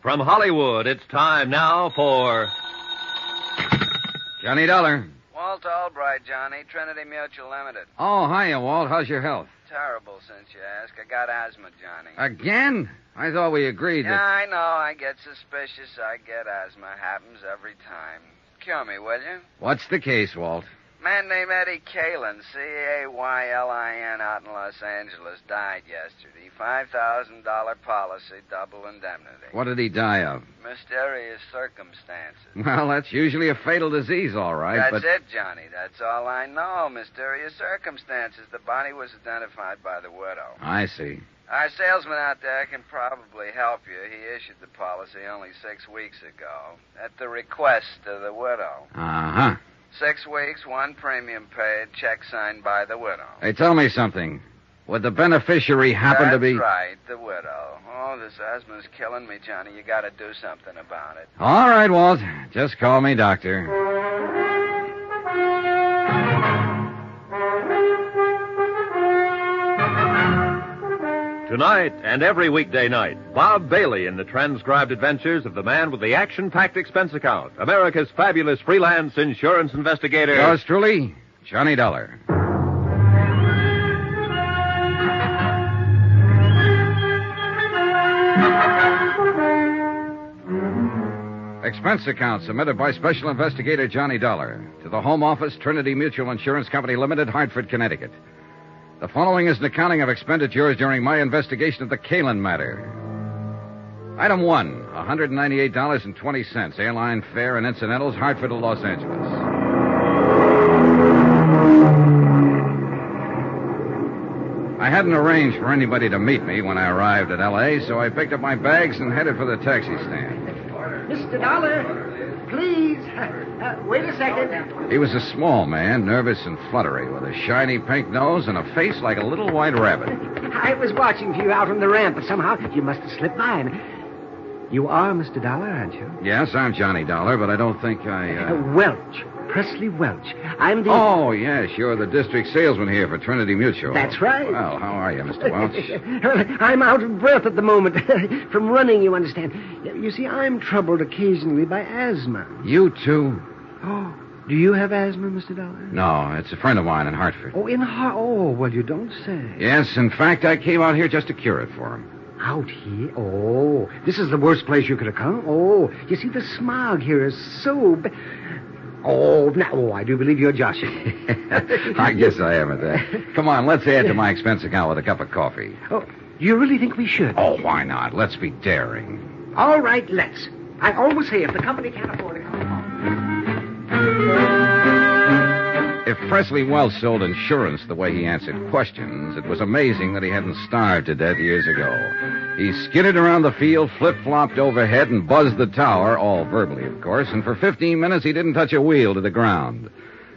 From Hollywood, it's time now for... Johnny Dollar. Walt Albright, Johnny. Trinity Mutual Limited. Oh, hiya, Walt. How's your health? Terrible, since you ask. I got asthma, Johnny. Again? I thought we agreed Yeah, that... I know. I get suspicious. I get asthma. Happens every time. Cure me, will you? What's the case, Walt? Man named Eddie Caylin, Caylin, out in Los Angeles, died yesterday. $5,000 policy, double indemnity. What did he die of? Mysterious circumstances. Well, that's usually a fatal disease, all right, That's it, Johnny. That's all I know. Mysterious circumstances. The body was identified by the widow. I see. Our salesman out there can probably help you. He issued the policy only 6 weeks ago at the request of the widow. Uh-huh. 6 weeks, one premium paid, check signed by the widow. Hey, tell me something. Would the beneficiary happen to be... That's right, the widow. Oh, this asthma's killing me, Johnny. You got to do something about it. All right, Walt. Just call me doctor. Tonight and every weekday night, Bob Bailey in the transcribed adventures of the man with the action-packed expense account, America's fabulous freelance insurance investigator. Yours truly, Johnny Dollar. Expense account submitted by Special Investigator Johnny Dollar to the Home Office, Trinity Mutual Insurance Company Limited, Hartford, Connecticut. The following is an accounting of expenditures during my investigation of the Caylin matter. Item 1, $198.20, airline fare and incidentals, Hartford to Los Angeles. I hadn't arranged for anybody to meet me when I arrived at L.A., so I picked up my bags and headed for the taxi stand. Mr. Dollar, please. Wait a second. He was a small man, nervous and fluttery, with a shiny pink nose and a face like a little white rabbit. I was watching for you out on the ramp, but somehow you must have slipped by me. You are Mr. Dollar, aren't you? Yes, I'm Johnny Dollar, but I don't think I... Welch. Presley Welch. I'm the... Oh, yes, you're the district salesman here for Trinity Mutual. That's right. Well, how are you, Mr. Welch? I'm out of breath at the moment. From running, you understand. You see, I'm troubled occasionally by asthma. You too? Oh, do you have asthma, Mr. Dollar? No, it's a friend of mine in Hartford. Oh, Oh, well, you don't say. Yes, in fact, I came out here just to cure it for him. Out here? Oh, this is the worst place you could have come. Oh, you see, the smog here is so bad. Oh, I do believe you're joshing. I guess I am at that. Come on, let's add to my expense account with a cup of coffee. Oh, do you really think we should? Oh, why not? Let's be daring. All right, let's. I always say if the company can't afford it, come on. If Presley Welch sold insurance the way he answered questions, it was amazing that he hadn't starved to death years ago. He skidded around the field, flip-flopped overhead, and buzzed the tower, all verbally, of course, and for 15 minutes he didn't touch a wheel to the ground.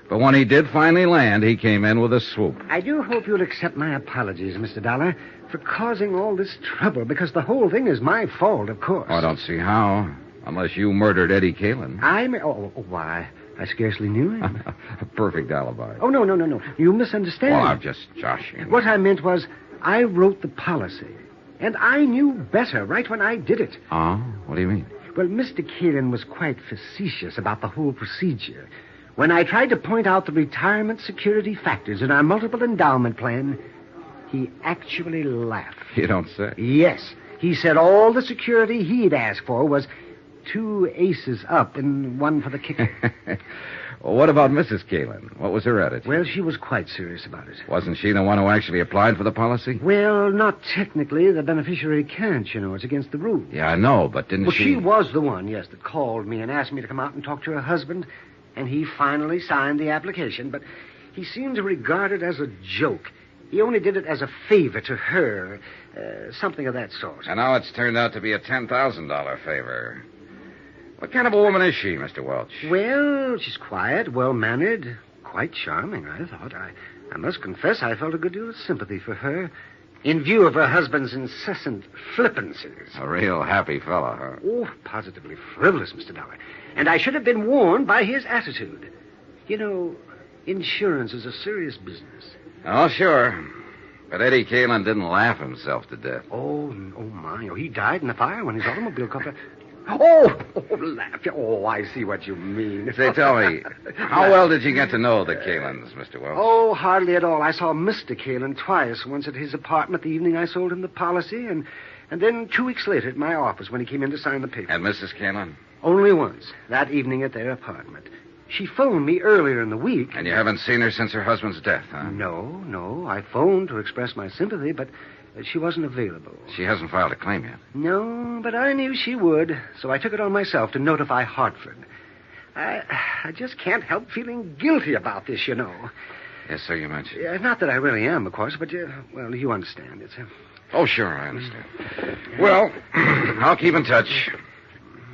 But when he did finally land, he came in with a swoop. I do hope you'll accept my apologies, Mr. Dollar, for causing all this trouble, because the whole thing is my fault, of course. Oh, I don't see how, unless you murdered Eddie Caylin. Why? I scarcely knew him. A perfect alibi. Oh, no. You misunderstand. Well, I'm just joshing. What I meant was, I wrote the policy, and I knew better right when I did it. Oh? What do you mean? Well, Mr. Caylin was quite facetious about the whole procedure. When I tried to point out the retirement security factors in our multiple endowment plan, he actually laughed. You don't say? Yes. He said all the security he'd asked for was 2 aces up and 1 for the kicker. Well, what about Mrs. Caylin? What was her attitude? Well, she was quite serious about it. Wasn't she the one who actually applied for the policy? Well, not technically. The beneficiary can't, you know. It's against the rules. Yeah, I know, but didn't Well, she was the one, yes, that called me and asked me to come out and talk to her husband, and he finally signed the application, but he seemed to regard it as a joke. He only did it as a favor to her, something of that sort. And now it's turned out to be a $10,000 favor. What kind of a woman is she, Mr. Welch? Well, she's quiet, well-mannered, quite charming, I thought. I must confess I felt a good deal of sympathy for her, in view of her husband's incessant flippancies. A real happy fellow, huh? Oh, positively frivolous, Mr. Dollar. And I should have been warned by his attitude. You know, insurance is a serious business. Oh, sure. But Eddie Caylin didn't laugh himself to death. Oh, my. Oh, he died in the fire when his automobile caught fire. Oh, laugh. Oh, I see what you mean. Say, tell me, how well did you get to know the Caylins, Mr. Welch? Oh, hardly at all. I saw Mr. Caylin twice, once at his apartment the evening I sold him the policy, and then 2 weeks later at my office when he came in to sign the paper. And Mrs. Caylin? Only once, that evening at their apartment. She phoned me earlier in the week. And you haven't seen her since her husband's death, huh? No. I phoned to express my sympathy, but she wasn't available. She hasn't filed a claim yet. No, but I knew she would, so I took it on myself to notify Hartford. I just can't help feeling guilty about this, you know. Yes, so you mentioned. Yeah, not that I really am, of course, but, well, you understand. It's Oh, sure, I understand. Well, I'll keep in touch.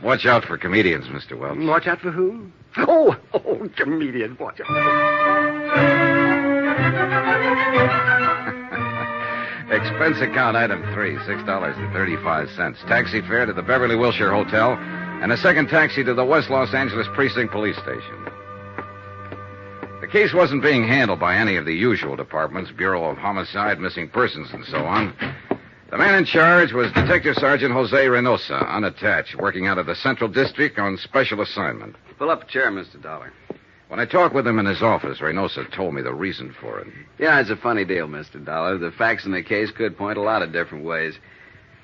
Watch out for comedians, Mr. Welch. Watch out for who? Oh, comedian, watch out. Expense account item 3, $6.35. Taxi fare to the Beverly Wilshire Hotel, and a second taxi to the West Los Angeles Precinct Police Station. The case wasn't being handled by any of the usual departments, Bureau of Homicide, Missing Persons, and so on. The man in charge was Detective Sergeant Jose Reynosa, unattached, working out of the Central District on special assignment. Pull up a chair, Mr. Dollar. When I talked with him in his office, Reynosa told me the reason for it. Yeah, it's a funny deal, Mr. Dollar. The facts in the case could point a lot of different ways.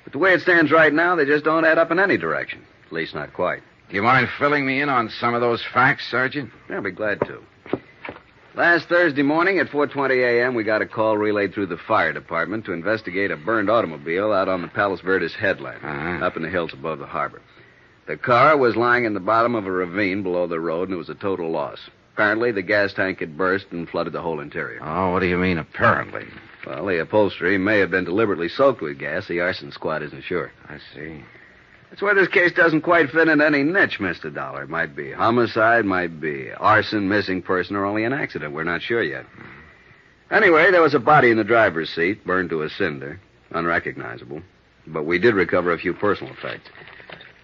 But the way it stands right now, they just don't add up in any direction. At least not quite. Do you mind filling me in on some of those facts, Sergeant? I'll be glad to. Last Thursday morning at 4:20 a.m., we got a call relayed through the fire department to investigate a burned automobile out on the Palos Verdes headland, up in the hills above the harbor. The car was lying in the bottom of a ravine below the road, and it was a total loss. Apparently, the gas tank had burst and flooded the whole interior. Oh, what do you mean, apparently? Well, the upholstery may have been deliberately soaked with gas. The arson squad isn't sure. I see. That's why this case doesn't quite fit in any niche, Mr. Dollar. It might be homicide, might be arson, missing person, or only an accident. We're not sure yet. Anyway, there was a body in the driver's seat, burned to a cinder, unrecognizable. But we did recover a few personal effects.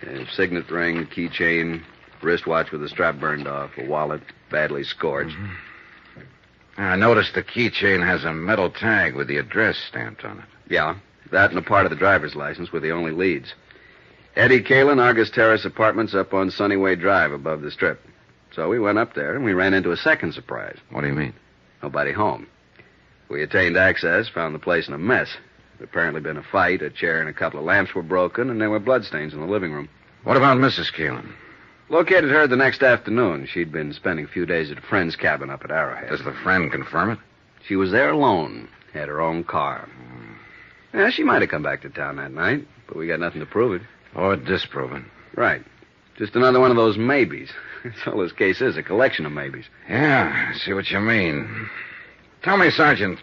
A signet ring, keychain, wristwatch with the strap burned off, a wallet badly scorched. I noticed the keychain has a metal tag with the address stamped on it. Yeah, that and a part of the driver's license were the only leads. Eddie Caylin, Argus Terrace Apartments up on Sunnyway Drive above the Strip. So we went up there and we ran into a second surprise. What do you mean? Nobody home. We attained access, found the place in a mess. There'd apparently been a fight, a chair and a couple of lamps were broken, and there were bloodstains in the living room. What about Mrs. Caylin? Located her the next afternoon. She'd been spending a few days at a friend's cabin up at Arrowhead. Does the friend confirm it? She was there alone, had her own car. Yeah, she might have come back to town that night, but we got nothing to prove it. Or disproven. Right. Just another one of those maybes. That's all this case is, a collection of maybes. Yeah, I see what you mean. Tell me, Sergeant,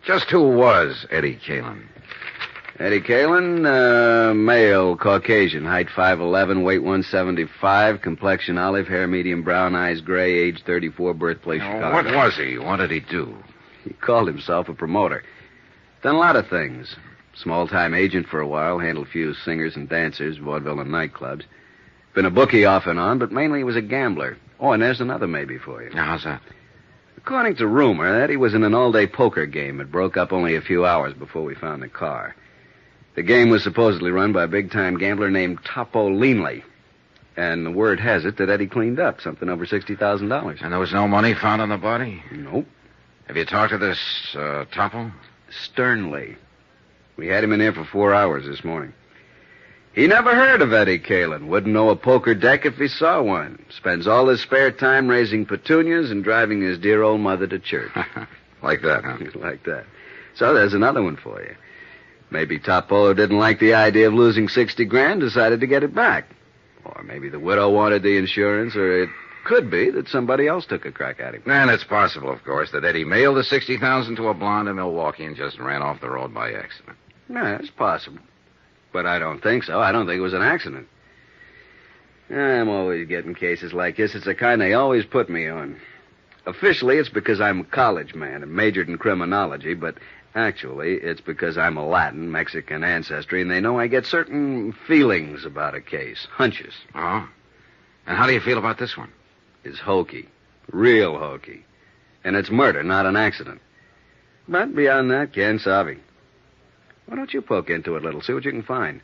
just who was Eddie Caylin? Eddie Caylin, male, Caucasian, height 5'11", weight 175, complexion olive, hair medium brown, eyes gray, age 34, birthplace Chicago. What was he? What did he do? He called himself a promoter. Done a lot of things. Small-time agent for a while, handled a few singers and dancers, vaudeville and nightclubs. Been a bookie off and on, but mainly he was a gambler. Oh, and there's another maybe for you. Now, how's that? According to rumor, Eddie was in an all-day poker game. It broke up only a few hours before we found the car. The game was supposedly run by a big-time gambler named Topo Leanley. And the word has it that Eddie cleaned up, something over $60,000. And there was no money found on the body? Nope. Have you talked to this, Topo? Sternly. We had him in here for 4 hours this morning. He never heard of Eddie Caylin. Wouldn't know a poker deck if he saw one. Spends all his spare time raising petunias and driving his dear old mother to church. Like that, huh? Like that. So there's another one for you. Maybe Topo didn't like the idea of losing $60,000, decided to get it back. Or maybe the widow wanted the insurance, or it could be that somebody else took a crack at him. And it's possible, of course, that Eddie mailed the $60,000 to a blonde in Milwaukee and just ran off the road by accident. Yeah, it's possible. But I don't think so. I don't think it was an accident. I'm always getting cases like this. It's the kind they always put me on. Officially, it's because I'm a college man and majored in criminology, but actually, it's because I'm a Latin, Mexican ancestry, and they know I get certain feelings about a case, hunches. Oh? And how do you feel about this one? It's hokey. Real hokey. And it's murder, not an accident. But beyond that, quien sabe. Why don't you poke into it a little, see what you can find?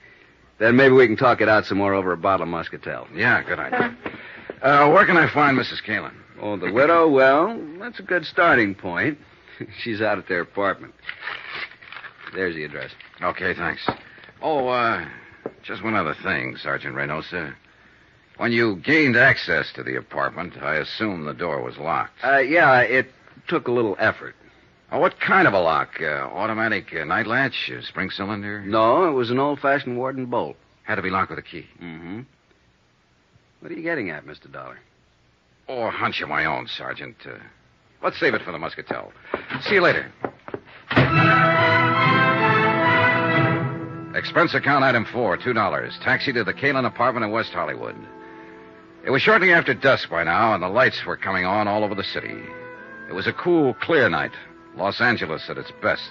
Then maybe we can talk it out some more over a bottle of Muscatel. Yeah, good idea. Where can I find Mrs. Caylin? Oh, the widow? Well, that's a good starting point. She's out at their apartment. There's the address. Okay, thanks. Oh, just one other thing, Sergeant Reynosa. When you gained access to the apartment, I assume the door was locked. Yeah, it took a little effort. Oh, what kind of a lock? Automatic night latch? Spring cylinder? No, it was an old-fashioned Warden bolt. Had to be locked with a key. Mm-hmm. What are you getting at, Mr. Dollar? Oh, a hunch of my own, Sergeant. Let's save it for the Muscatel. See you later. Expense account item 4, $2. Taxi to the Caylin apartment in West Hollywood. It was shortly after dusk by now, and the lights were coming on all over the city. It was a cool, clear night. Los Angeles at its best.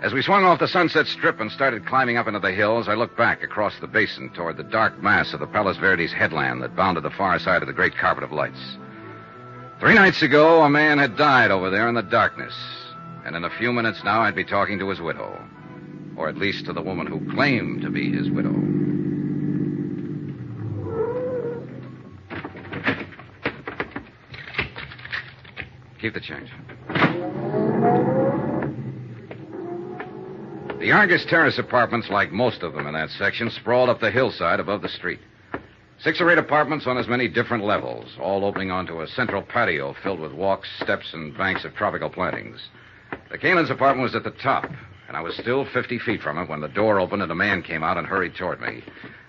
As we swung off the Sunset Strip and started climbing up into the hills, I looked back across the basin toward the dark mass of the Palos Verdes headland that bounded the far side of the great carpet of lights. 3 nights ago, a man had died over there in the darkness. And in a few minutes now, I'd be talking to his widow. Or at least to the woman who claimed to be his widow. Keep the change. The Argus Terrace apartments, like most of them in that section, sprawled up the hillside above the street. 6 or 8 apartments on as many different levels, all opening onto a central patio filled with walks, steps, and banks of tropical plantings. The Caylin's apartment was at the top, and I was still 50 feet from it when the door opened and a man came out and hurried toward me.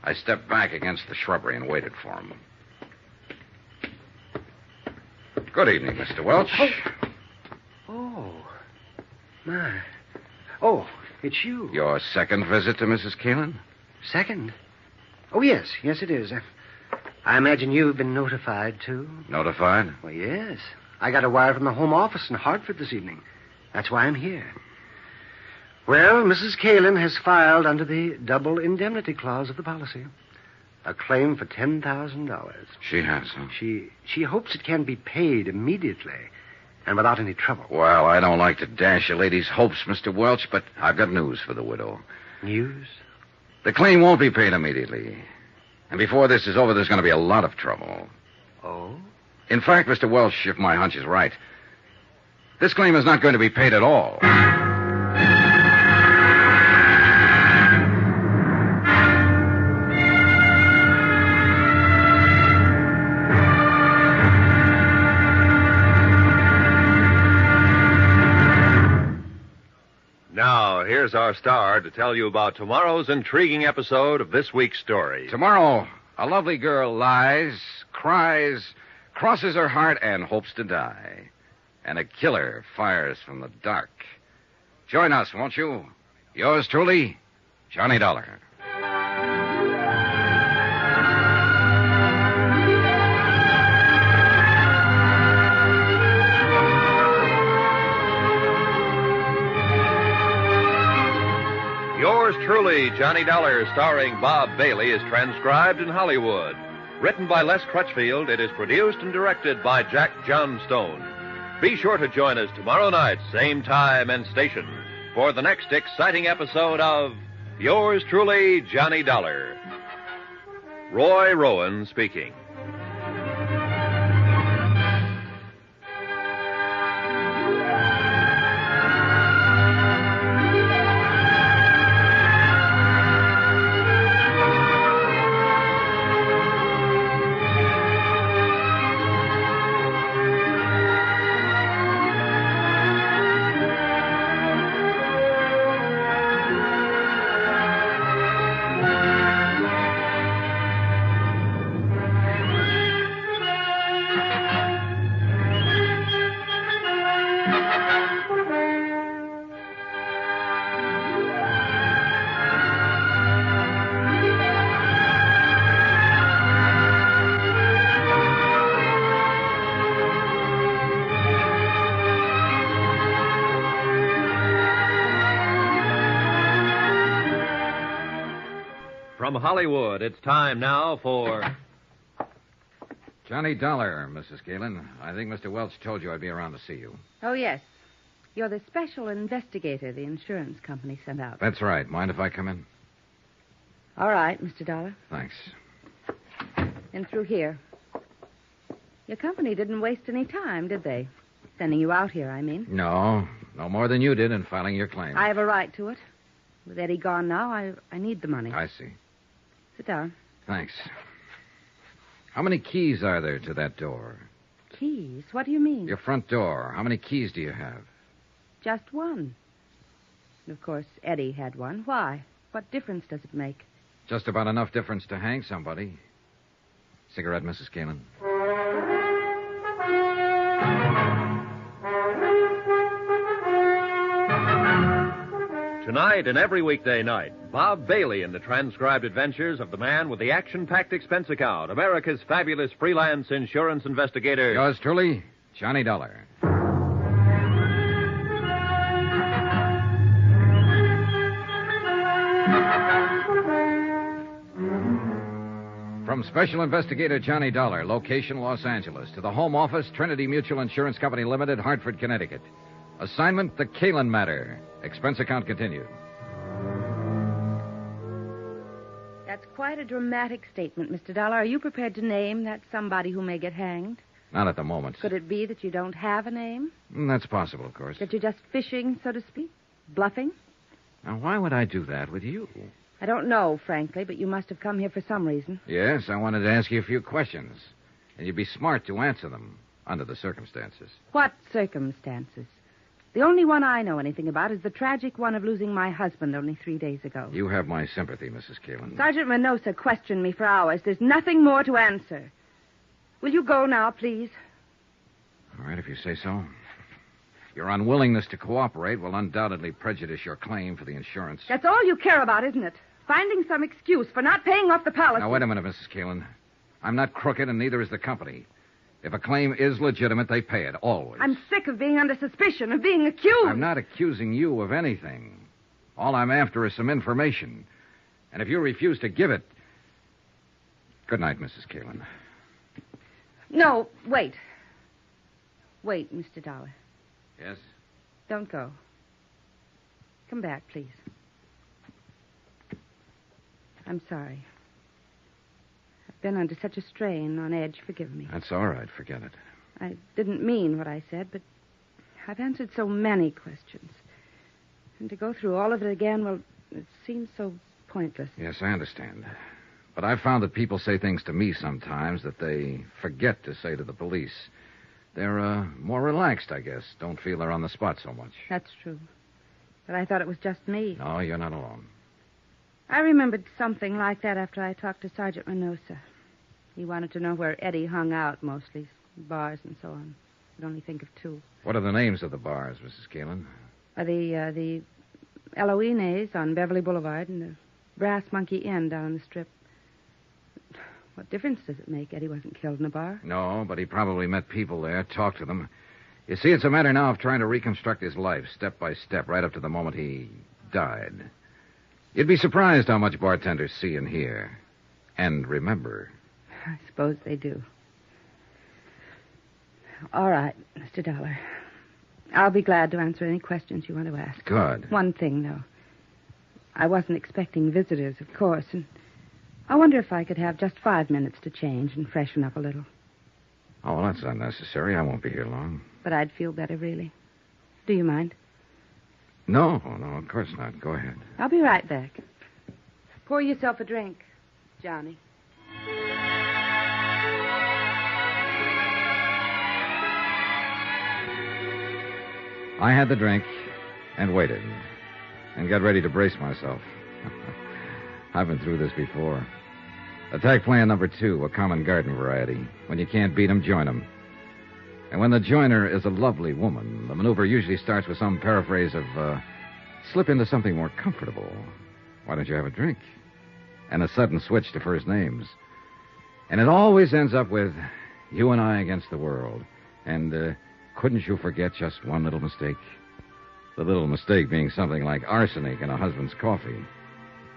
I stepped back against the shrubbery and waited for him. Good evening, Mr. Welch. Oh, my. Oh, it's you. Your second visit to Mrs. Caylin? Second? Oh, yes. Yes, it is. I imagine you've been notified, too. Notified? Well, yes. I got a wire from the Home Office in Hartford this evening. That's why I'm here. Well, Mrs. Caylin has filed under the double indemnity clause of the policy a claim for $10,000. She has, huh? She hopes it can be paid immediately and without any trouble. Well, I don't like to dash a lady's hopes, Mr. Welch, but I've got news for the widow. News? The claim won't be paid immediately. And before this is over, there's going to be a lot of trouble. Oh? In fact, Mr. Welch, if my hunch is right, this claim is not going to be paid at all. Now, here's our star to tell you about tomorrow's intriguing episode of this week's story. Tomorrow, a lovely girl lies, cries, crosses her heart, and hopes to die. And a killer fires from the dark. Join us, won't you? Yours truly, Johnny Dollar. Yours truly, Johnny Dollar, starring Bob Bailey, is transcribed in Hollywood. Written by Les Crutchfield, it is produced and directed by Jack Johnstone. Be sure to join us tomorrow night, same time and station, for the next exciting episode of Yours truly, Johnny Dollar. Roy Rowan speaking. From Hollywood, it's time now for... Johnny Dollar, Mrs. Caylin. I think Mr. Welch told you I'd be around to see you. Oh, yes. You're the special investigator the insurance company sent out. That's right. Mind if I come in? All right, Mr. Dollar. Thanks. And through here. Your company didn't waste any time, did they? Sending you out here, I mean. No more than you did in filing your claim. I have a right to it. With Eddie gone now, I need the money. I see. Sit down. Thanks. How many keys are there to that door? Keys? What do you mean? Your front door. How many keys do you have? Just one. And of course, Eddie had one. Why? What difference does it make? Just about enough difference to hang somebody. Cigarette, Mrs. Caylin? Tonight and every weekday night, Bob Bailey in the transcribed adventures of the man with the action-packed expense account, America's fabulous freelance insurance investigator. Yours truly, Johnny Dollar. From Special Investigator Johnny Dollar, location Los Angeles, to the home office, Trinity Mutual Insurance Company Limited, Hartford, Connecticut. Assignment, the Caylin matter. Expense account continued. That's quite a dramatic statement, Mr. Dollar. Are you prepared to name that somebody who may get hanged? Not at the moment. Could it be that you don't have a name? That's possible, of course. That you're just fishing, so to speak? Bluffing? Now, why would I do that with you? I don't know, frankly, but you must have come here for some reason. Yes, I wanted to ask you a few questions. And you'd be smart to answer them, under the circumstances. What circumstances? The only one I know anything about is the tragic one of losing my husband only 3 days ago. You have my sympathy, Mrs. Caylin. Sergeant Minosa questioned me for hours. There's nothing more to answer. Will you go now, please? All right, if you say so. Your unwillingness to cooperate will undoubtedly prejudice your claim for the insurance. That's all you care about, isn't it? Finding some excuse for not paying off the policy. Now, wait a minute, Mrs. Caylin. I'm not crooked, and neither is the company. If a claim is legitimate, they pay it, always. I'm sick of being under suspicion, of being accused. I'm not accusing you of anything. All I'm after is some information. And if you refuse to give it... Good night, Mrs. Caylin. No, wait. Wait, Mr. Dollar. Yes? Don't go. Come back, please. I'm sorry. I've been under such a strain, on edge. Forgive me. That's all right. Forget it. I didn't mean what I said, but I've answered so many questions. And to go through all of it again, well, it seems so pointless. Yes, I understand. But I've found that people say things to me sometimes that they forget to say to the police. They're more relaxed, I guess. Don't feel they're on the spot so much. That's true. But I thought it was just me. No, you're not alone. I remembered something like that after I talked to Sergeant Minosa. He wanted to know where Eddie hung out mostly, bars and so on. I could only think of two. What are the names of the bars, Mrs. Caylin? The Eloines on Beverly Boulevard and the Brass Monkey Inn down on the Strip. What difference does it make? Eddie wasn't killed in a bar. No, but he probably met people there, talked to them. You see, it's a matter now of trying to reconstruct his life, step by step, right up to the moment he died. You'd be surprised how much bartenders see and hear. And remember. I suppose they do. All right, Mr. Dollar. I'll be glad to answer any questions you want to ask. Good. One thing, though. I wasn't expecting visitors, of course, and I wonder if I could have just 5 minutes to change and freshen up a little. Oh, well, that's unnecessary. I won't be here long. But I'd feel better, really. Do you mind? No, of course not. Go ahead. I'll be right back. Pour yourself a drink, Johnny. I had the drink and waited and got ready to brace myself. I've been through this before. Attack plan number 2, a common garden variety. When you can't beat 'em, join 'em. And when the joiner is a lovely woman, the maneuver usually starts with some paraphrase of, slip into something more comfortable. Why don't you have a drink? And a sudden switch to first names. And it always ends up with, you and I against the world. And, couldn't you forget just one little mistake? The little mistake being something like arsenic in a husband's coffee.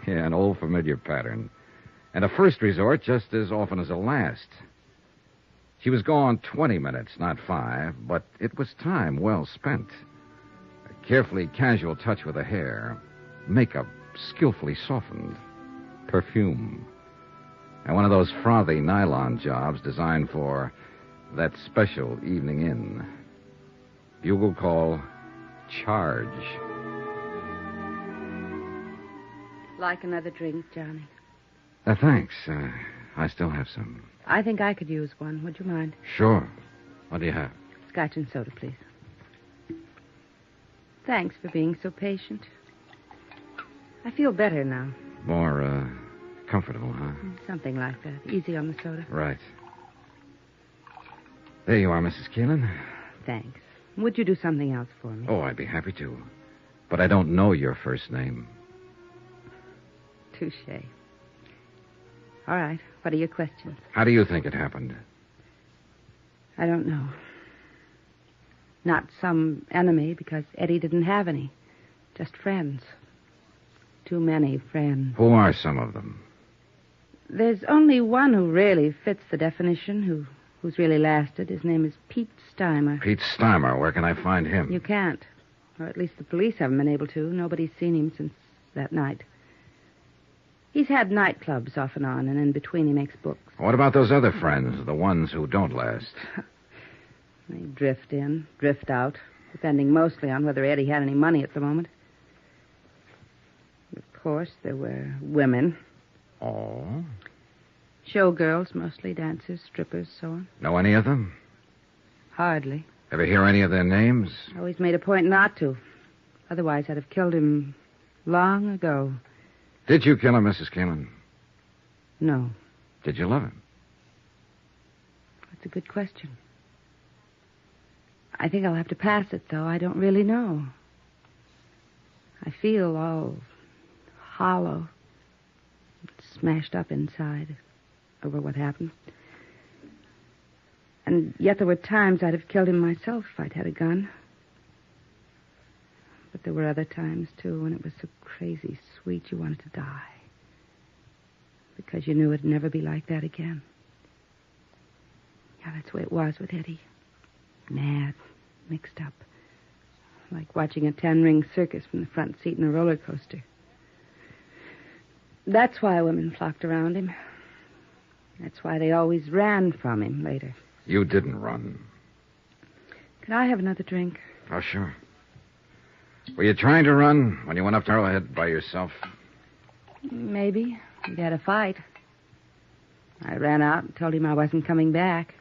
Yeah, an old familiar pattern. And a first resort just as often as a last. She was gone 20 minutes, not 5, but it was time well spent. A carefully casual touch with the hair, makeup skillfully softened, perfume. And one of those frothy nylon jobs designed for that special evening in. Bugle call, charge. Like another drink, Johnny? Thanks. I still have some. I think I could use one. Would you mind? Sure. What do you have? Scotch and soda, please. Thanks for being so patient. I feel better now. More, comfortable, huh? Something like that. Easy on the soda. Right. There you are, Mrs. Caylin. Thanks. Would you do something else for me? Oh, I'd be happy to. But I don't know your first name. Touché. All right. What are your questions? How do you think it happened? I don't know. Not some enemy, because Eddie didn't have any. Just friends. Too many friends. Who are some of them? There's only one who really fits the definition, who's really lasted. His name is Pete Steimer. Pete Steimer. Where can I find him? You can't. Or at least the police haven't been able to. Nobody's seen him since that night. He's had nightclubs off and on, and in between he makes books. What about those other friends, the ones who don't last? They drift in, drift out, depending mostly on whether Eddie had any money at the moment. Of course, there were women. Oh? Showgirls, mostly dancers, strippers, so on. Know any of them? Hardly. Ever hear any of their names? Always made a point not to. Otherwise, I'd have killed him long ago. Did you kill him, Mrs. Caylin? No. Did you love him? That's a good question. I think I'll have to pass it, though. I don't really know. I feel all hollow, smashed up inside over what happened. And yet there were times I'd have killed him myself if I'd had a gun. But there were other times, too, when it was so crazy sweet you wanted to die. Because you knew it'd never be like that again. Yeah, that's the way it was with Eddie. Mad, mixed up. Like watching a 10-ring circus from the front seat in a roller coaster. That's why women flocked around him. That's why they always ran from him later. You didn't run. Could I have another drink? Oh, sure. Were you trying to run when you went up to Arrowhead by yourself? Maybe. We'd had a fight. I ran out and told him I wasn't coming back.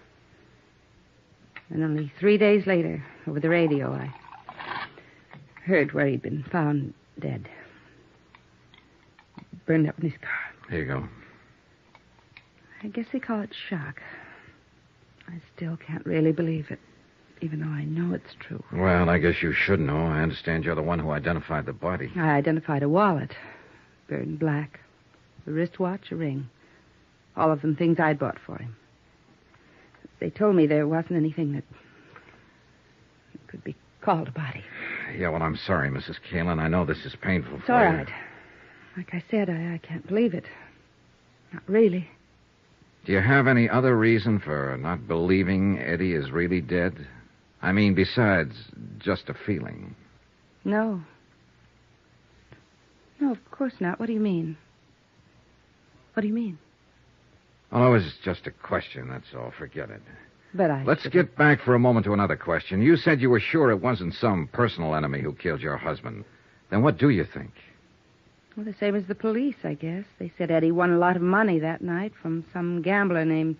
And only 3 days later, over the radio, I heard where he'd been found dead. Burned up in his car. Here you go. I guess they call it shock. I still can't really believe it, even though I know it's true. Well, I guess you should know. I understand you're the one who identified the body. I identified a wallet, burned black, a wristwatch, a ring. All of them things I'd bought for him. They told me there wasn't anything that could be called a body. Yeah, well, I'm sorry, Mrs. Caylin. I know this is painful It's for all you. right. Like I said, I can't believe it. Not really. Do you have any other reason for not believing Eddie is really dead? I mean, besides just a feeling. No. No, of course not. What do you mean? What do you mean? Oh, it was just a question, that's all. Forget it. But I... Let's get back for a moment to another question. You said you were sure it wasn't some personal enemy who killed your husband. Then what do you think? Well, the same as the police, I guess. They said Eddie won a lot of money that night from some gambler named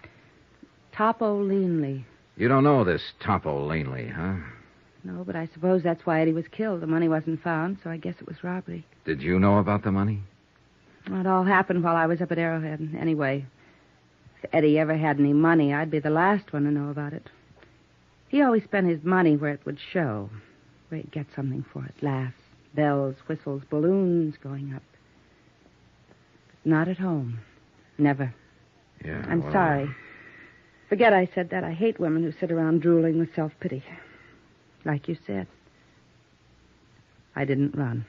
Topo Leanley. You don't know this Topo Leanley, huh? No, but I suppose that's why Eddie was killed. The money wasn't found, so I guess it was robbery. Did you know about the money? Well, it all happened while I was up at Arrowhead. Anyway, if Eddie ever had any money, I'd be the last one to know about it. He always spent his money where it would show, where he'd get something for it. Laughs, bells, whistles, balloons going up. But not at home. Never. Yeah, I'm well, sorry. Forget I said that. I hate women who sit around drooling with self-pity. Like you said. I didn't run.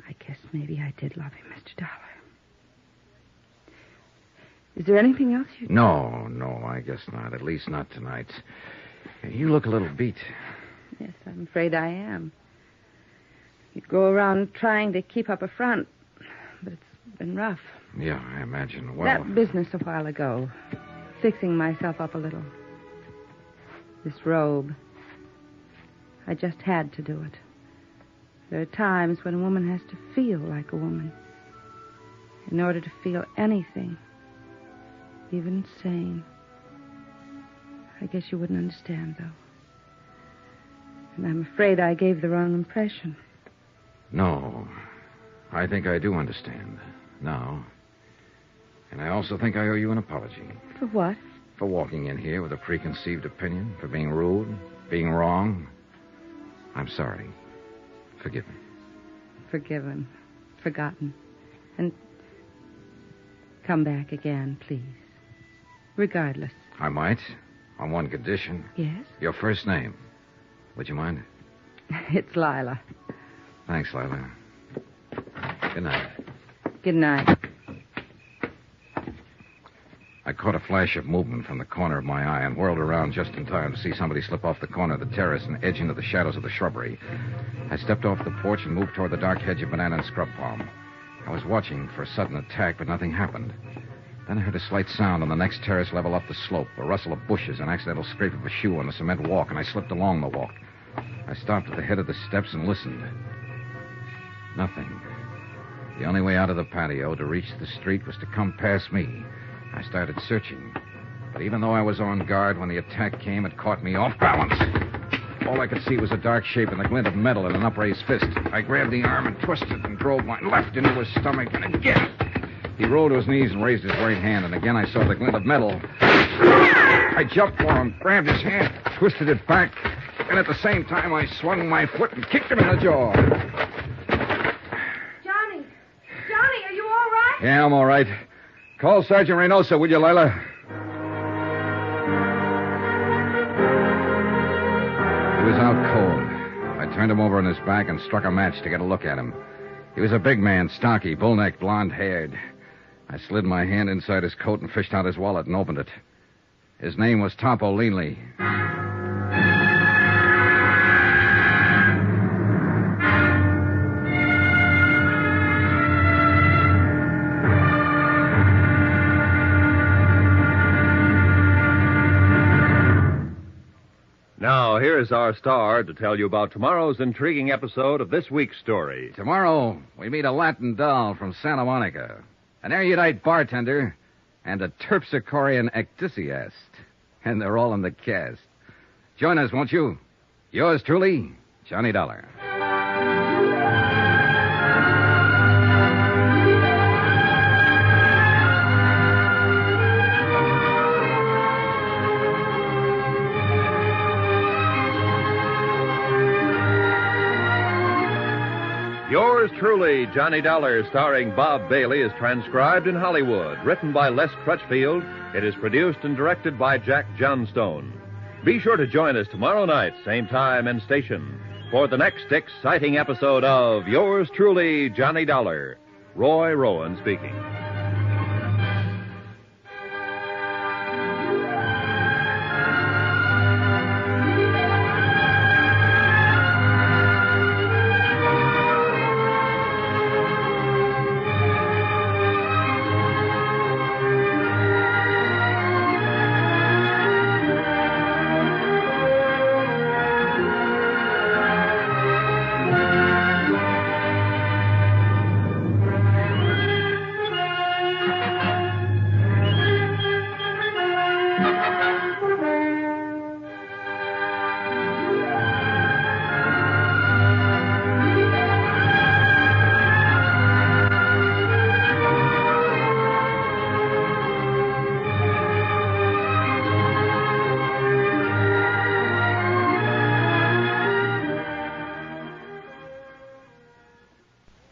I guess maybe I did love him, Mr. Dollar. Is there anything else you... No, I guess not. At least not tonight. You look a little beat. Yes, I'm afraid I am. You go around trying to keep up a front, Been rough. Yeah, I imagine. Well, That business a while ago. Fixing myself up a little. This robe. I just had to do it. There are times when a woman has to feel like a woman. In order to feel anything. Even sane. I guess you wouldn't understand, though. And I'm afraid I gave the wrong impression. no. I think I do understand. Now. And I also think I owe you an apology. For what? For walking in here with a preconceived opinion, for being rude, being wrong. I'm sorry. Forgive me. Forgiven. Forgotten. And come back again, please. Regardless. I might, on one condition. Yes? Your first name. Would you mind? It's Lila. Thanks, Lila. Good night. Good night. I caught a flash of movement from the corner of my eye and whirled around just in time to see somebody slip off the corner of the terrace and edge into the shadows of the shrubbery. I stepped off the porch and moved toward the dark hedge of banana and scrub palm. I was watching for a sudden attack, but nothing happened. Then I heard a slight sound on the next terrace level up the slope, a rustle of bushes, an accidental scrape of a shoe on the cement walk, and I slipped along the walk. I stopped at the head of the steps and listened. Nothing. The only way out of the patio to reach the street was to come past me. I started searching. But even though I was on guard when the attack came, it caught me off balance. All I could see was a dark shape and the glint of metal in an upraised fist. I grabbed the arm and twisted and drove my left into his stomach, and again. He rolled to his knees and raised his right hand, and again I saw the glint of metal. I jumped for him, grabbed his hand, twisted it back, and at the same time I swung my foot and kicked him in the jaw. Johnny! Johnny, are you all right? Yeah, I'm all right. Call Sergeant Reynosa, will you, Lila? He was out cold. I turned him over on his back and struck a match to get a look at him. He was a big man, stocky, bull-necked, blonde-haired. I slid my hand inside his coat and fished out his wallet and opened it. His name was Topo Leanley. Now, here's our star to tell you about tomorrow's intriguing episode of this week's story. Tomorrow, we meet a Latin doll from Santa Monica, an erudite bartender, and a terpsichorean ecdysiast. And they're all in the cast. Join us, won't you? Yours truly, Johnny Dollar. Yours truly, Johnny Dollar, starring Bob Bailey, is transcribed in Hollywood. Written by Les Crutchfield, it is produced and directed by Jack Johnstone. Be sure to join us tomorrow night, same time and station, for the next exciting episode of Yours truly, Johnny Dollar. Roy Rowan speaking.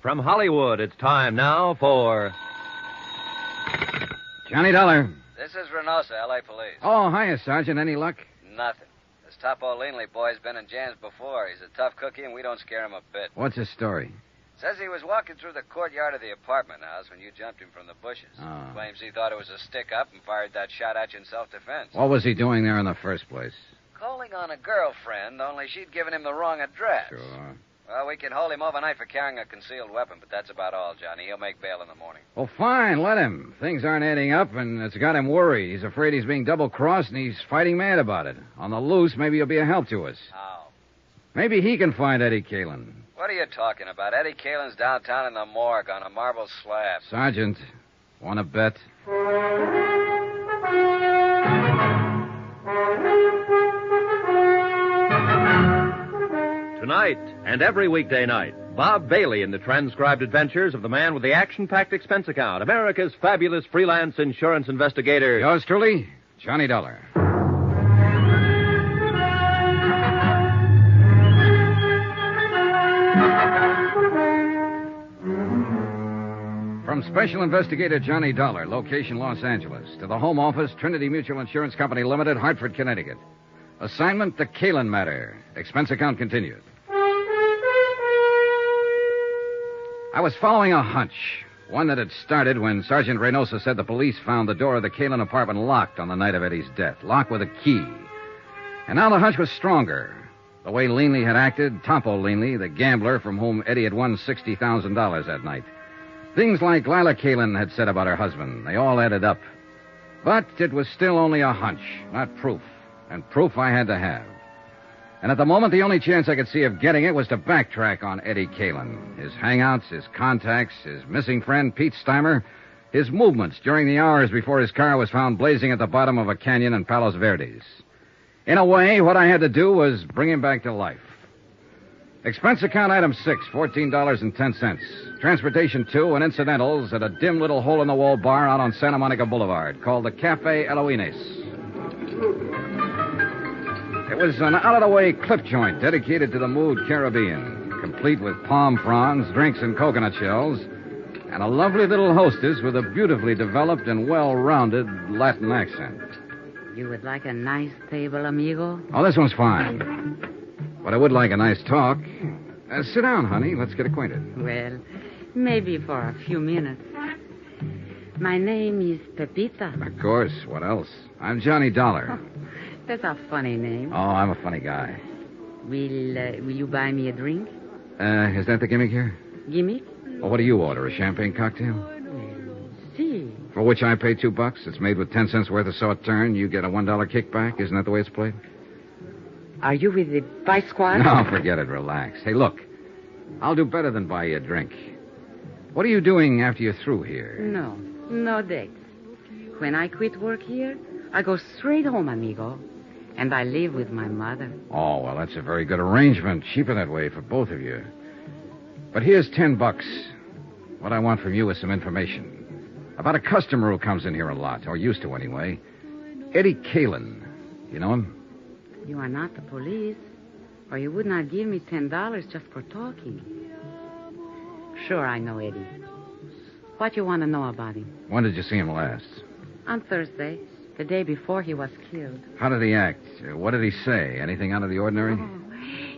From Hollywood, it's time now for... Johnny Dollar. This is Reynosa, L.A. Police. Oh, hiya, Sergeant. Any luck? Nothing. This Topo Leanley boy's been in jams before. He's a tough cookie, and we don't scare him a bit. What's his story? Says he was walking through the courtyard of the apartment house when you jumped him from the bushes. Oh. Claims he thought it was a stick-up and fired that shot at you in self-defense. What was he doing there in the first place? Calling on a girlfriend, only she'd given him the wrong address. Sure. Well, we can hold him overnight for carrying a concealed weapon, but that's about all, Johnny. He'll make bail in the morning. Well, fine, let him. Things aren't adding up, and it's got him worried. He's afraid he's being double-crossed, and he's fighting mad about it. On the loose, maybe he'll be a help to us. How? Maybe he can find Eddie Caylin. What are you talking about? Eddie Caylin's downtown in the morgue on a marble slab. Sergeant, want to bet? Tonight and every weekday night, Bob Bailey in the transcribed adventures of the man with the action-packed expense account, America's fabulous freelance insurance investigator. Yours truly, Johnny Dollar. From Special Investigator Johnny Dollar, location Los Angeles, to the Home Office, Trinity Mutual Insurance Company Limited, Hartford, Connecticut. Assignment, the Caylin matter. Expense account continued. I was following a hunch, one that had started when Sergeant Reynosa said the police found the door of the Caylin apartment locked on the night of Eddie's death, locked with a key. And now the hunch was stronger. The way Leanley had acted, Topo Leanley, the gambler from whom Eddie had won $60,000 that night. Things like Lila Caylin had said about her husband, they all added up. But it was still only a hunch, not proof. And proof I had to have. And at the moment, the only chance I could see of getting it was to backtrack on Eddie Caylin. His hangouts, his contacts, his missing friend, Pete Steimer, his movements during the hours before his car was found blazing at the bottom of a canyon in Palos Verdes. In a way, what I had to do was bring him back to life. Expense account item 6, $14.10. Transportation 2 and incidentals at a dim little hole-in-the-wall bar out on Santa Monica Boulevard called the Cafe Eloines. It was an out-of-the-way clip joint dedicated to the mood Caribbean, complete with palm fronds, drinks, and coconut shells, and a lovely little hostess with a beautifully developed and well-rounded Latin accent. You would like a nice table, amigo? Oh, this one's fine. But I would like a nice talk. Sit down, honey. Let's get acquainted. Well, maybe for a few minutes. My name is Pepita. Of course. What else? I'm Johnny Dollar. That's a funny name. Oh, I'm a funny guy. Will you buy me a drink? Is that the gimmick here? Gimmick? Well, what do you order? A champagne cocktail? See. For which I pay $2. It's made with 10 cents worth of sauterne. You get a $1 kickback. Isn't that the way it's played? Are you with the Vice Squad? No, forget it. Relax. Hey, look. I'll do better than buy you a drink. What are you doing after you're through here? No dates. When I quit work here, I go straight home, amigo. And I live with my mother. Oh, well, that's a very good arrangement. Cheaper that way for both of you. But here's $10. What I want from you is some information. About a customer who comes in here a lot, or used to anyway. Eddie Caylin. You know him? You are not the police, or you would not give me $10 just for talking. Sure, I know Eddie. What you want to know about him? When did you see him last? On Thursday, the day before he was killed. How did he act? What did he say? Anything out of the ordinary?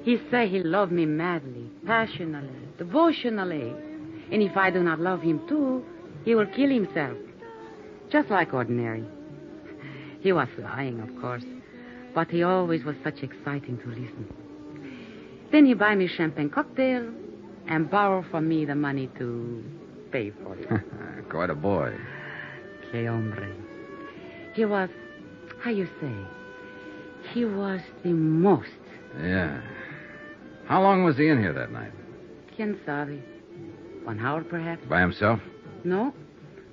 He said he loved me madly, passionately, devotionally. And if I do not love him too, he will kill himself. Just like ordinary. He was lying, of course. But he always was such exciting to listen. Then he buy me champagne cocktail and borrow from me the money to pay for it. Quite a boy. Que hombre. He was, how you say, he was the most. Yeah. How long was he in here that night? Quien sabe? 1 hour, perhaps? By himself? No.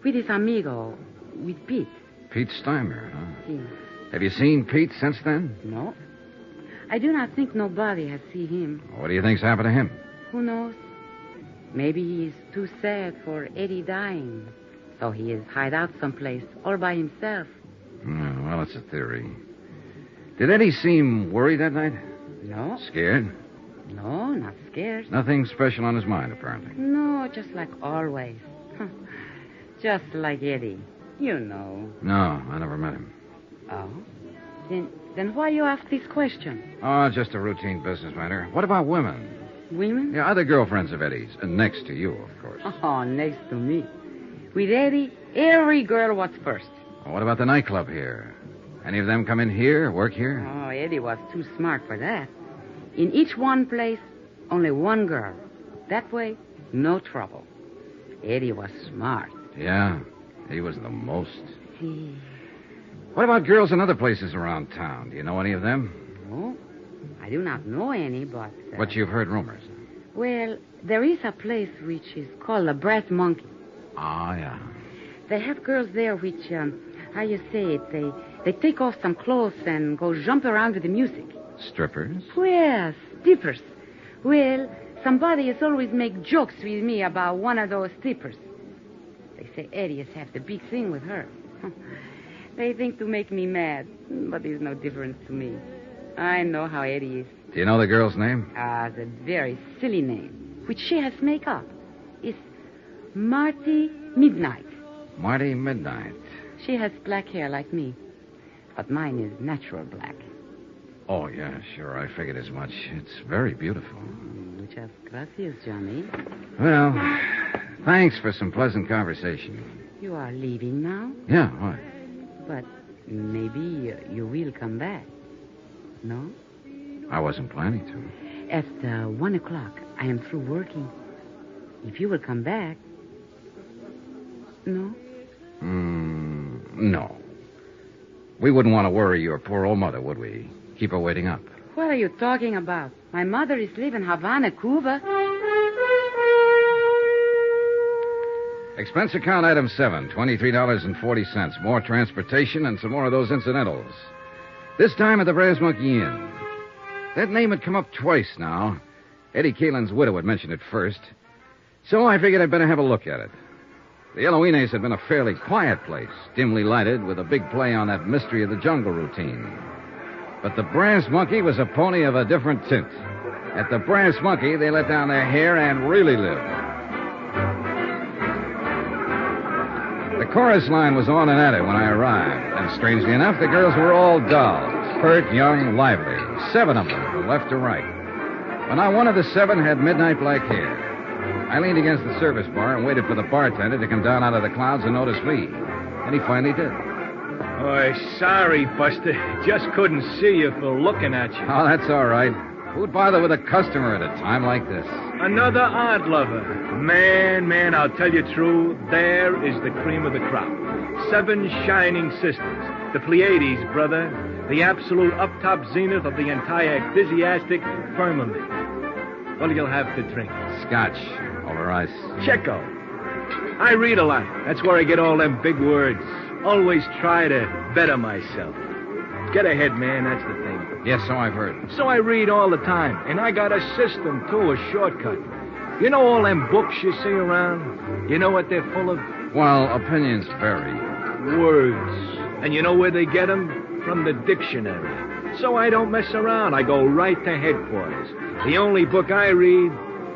With his amigo, with Pete. Pete Steimer, huh? Yes. Have you seen Pete since then? No. I do not think nobody has seen him. What do you think's happened to him? Who knows? Maybe he is too sad for Eddie dying. So he is hide out someplace all by himself. Well, it's a theory. Did Eddie seem worried that night? No. Scared? No, not scared. Nothing special on his mind, apparently. No, just like always. Just like Eddie. You know. No, I never met him. Oh? Then why you ask this question? Oh, just a routine business matter. What about women? Women? Yeah, other girlfriends of Eddie's. Next to you, of course. Oh, next to me. With Eddie, every girl was first. Well, what about the nightclub here? Any of them come in here, work here? Oh, Eddie was too smart for that. In each one place, Only one girl. That way, no trouble. Eddie was smart. Yeah, he was the most. He... What about girls in other places around town? Do you know any of them? No, I do not know any, but... But you've heard rumors. Well, there is a place which is called the Brass Monkey. Ah, yeah. They have girls there which, how you say it, they take off some clothes and go jump around to the music. Strippers? Yes, strippers. Well, somebody has always make jokes with me about one of those strippers. They say Eddie has had the big thing with her. They think to make me mad, but there's no difference to me. I know how Eddie is. Do you know the girl's name? The very silly name, which she has make up, is Marty Midnight. Marty Midnight. She has black hair like me, but mine is natural black. Oh, yeah, sure. I figured as much. It's very beautiful. Muchas gracias, Johnny. Well, thanks for some pleasant conversation. You are leaving now? Yeah, what? But maybe you will come back. No? I wasn't planning to. At 1 o'clock, I am through working. If you will come back... No? No. We wouldn't want to worry your poor old mother, would we? Keep her waiting up. What are you talking about? My mother is living in Havana, Cuba. Expense account item 7, $23.40. More transportation and some more of those incidentals. This time at the Brass Monkey Inn. That name had come up twice now. Eddie Caylin's widow had mentioned it first. So I figured I'd better have a look at it. The Eloines had been a fairly quiet place, dimly lighted, with a big play on that mystery of the jungle routine. But the Brass Monkey was a pony of a different tint. At the Brass Monkey, they let down their hair and really lived. The chorus line was on and at it when I arrived, and strangely enough, the girls were all dolls, pert, young, lively, 7 of them from left to right. But not one of the 7 had midnight black hair. I leaned against the service bar and waited for the bartender to come down out of the clouds and notice me, and he finally did. Oh, sorry, Buster. Just couldn't see you for looking at you. Oh, that's all right. Who'd bother with a customer at a time like this? Another odd lover. Man, I'll tell you true, there is the cream of the crop. 7 shining sisters. The Pleiades, brother. The absolute up-top zenith of the entire enthusiastic firmament. What'll you have to drink? Scotch. Over ice. Checo. I read a lot. That's where I get all them big words. Always try to better myself. Get ahead, man, that's the thing. Yes, so I've heard. So I read all the time, and I got a system, too, a shortcut. You know all them books you see around? You know what they're full of? Well, opinions vary. Words. And you know where they get them? From the dictionary. So I don't mess around. I go right to headquarters. The only book I read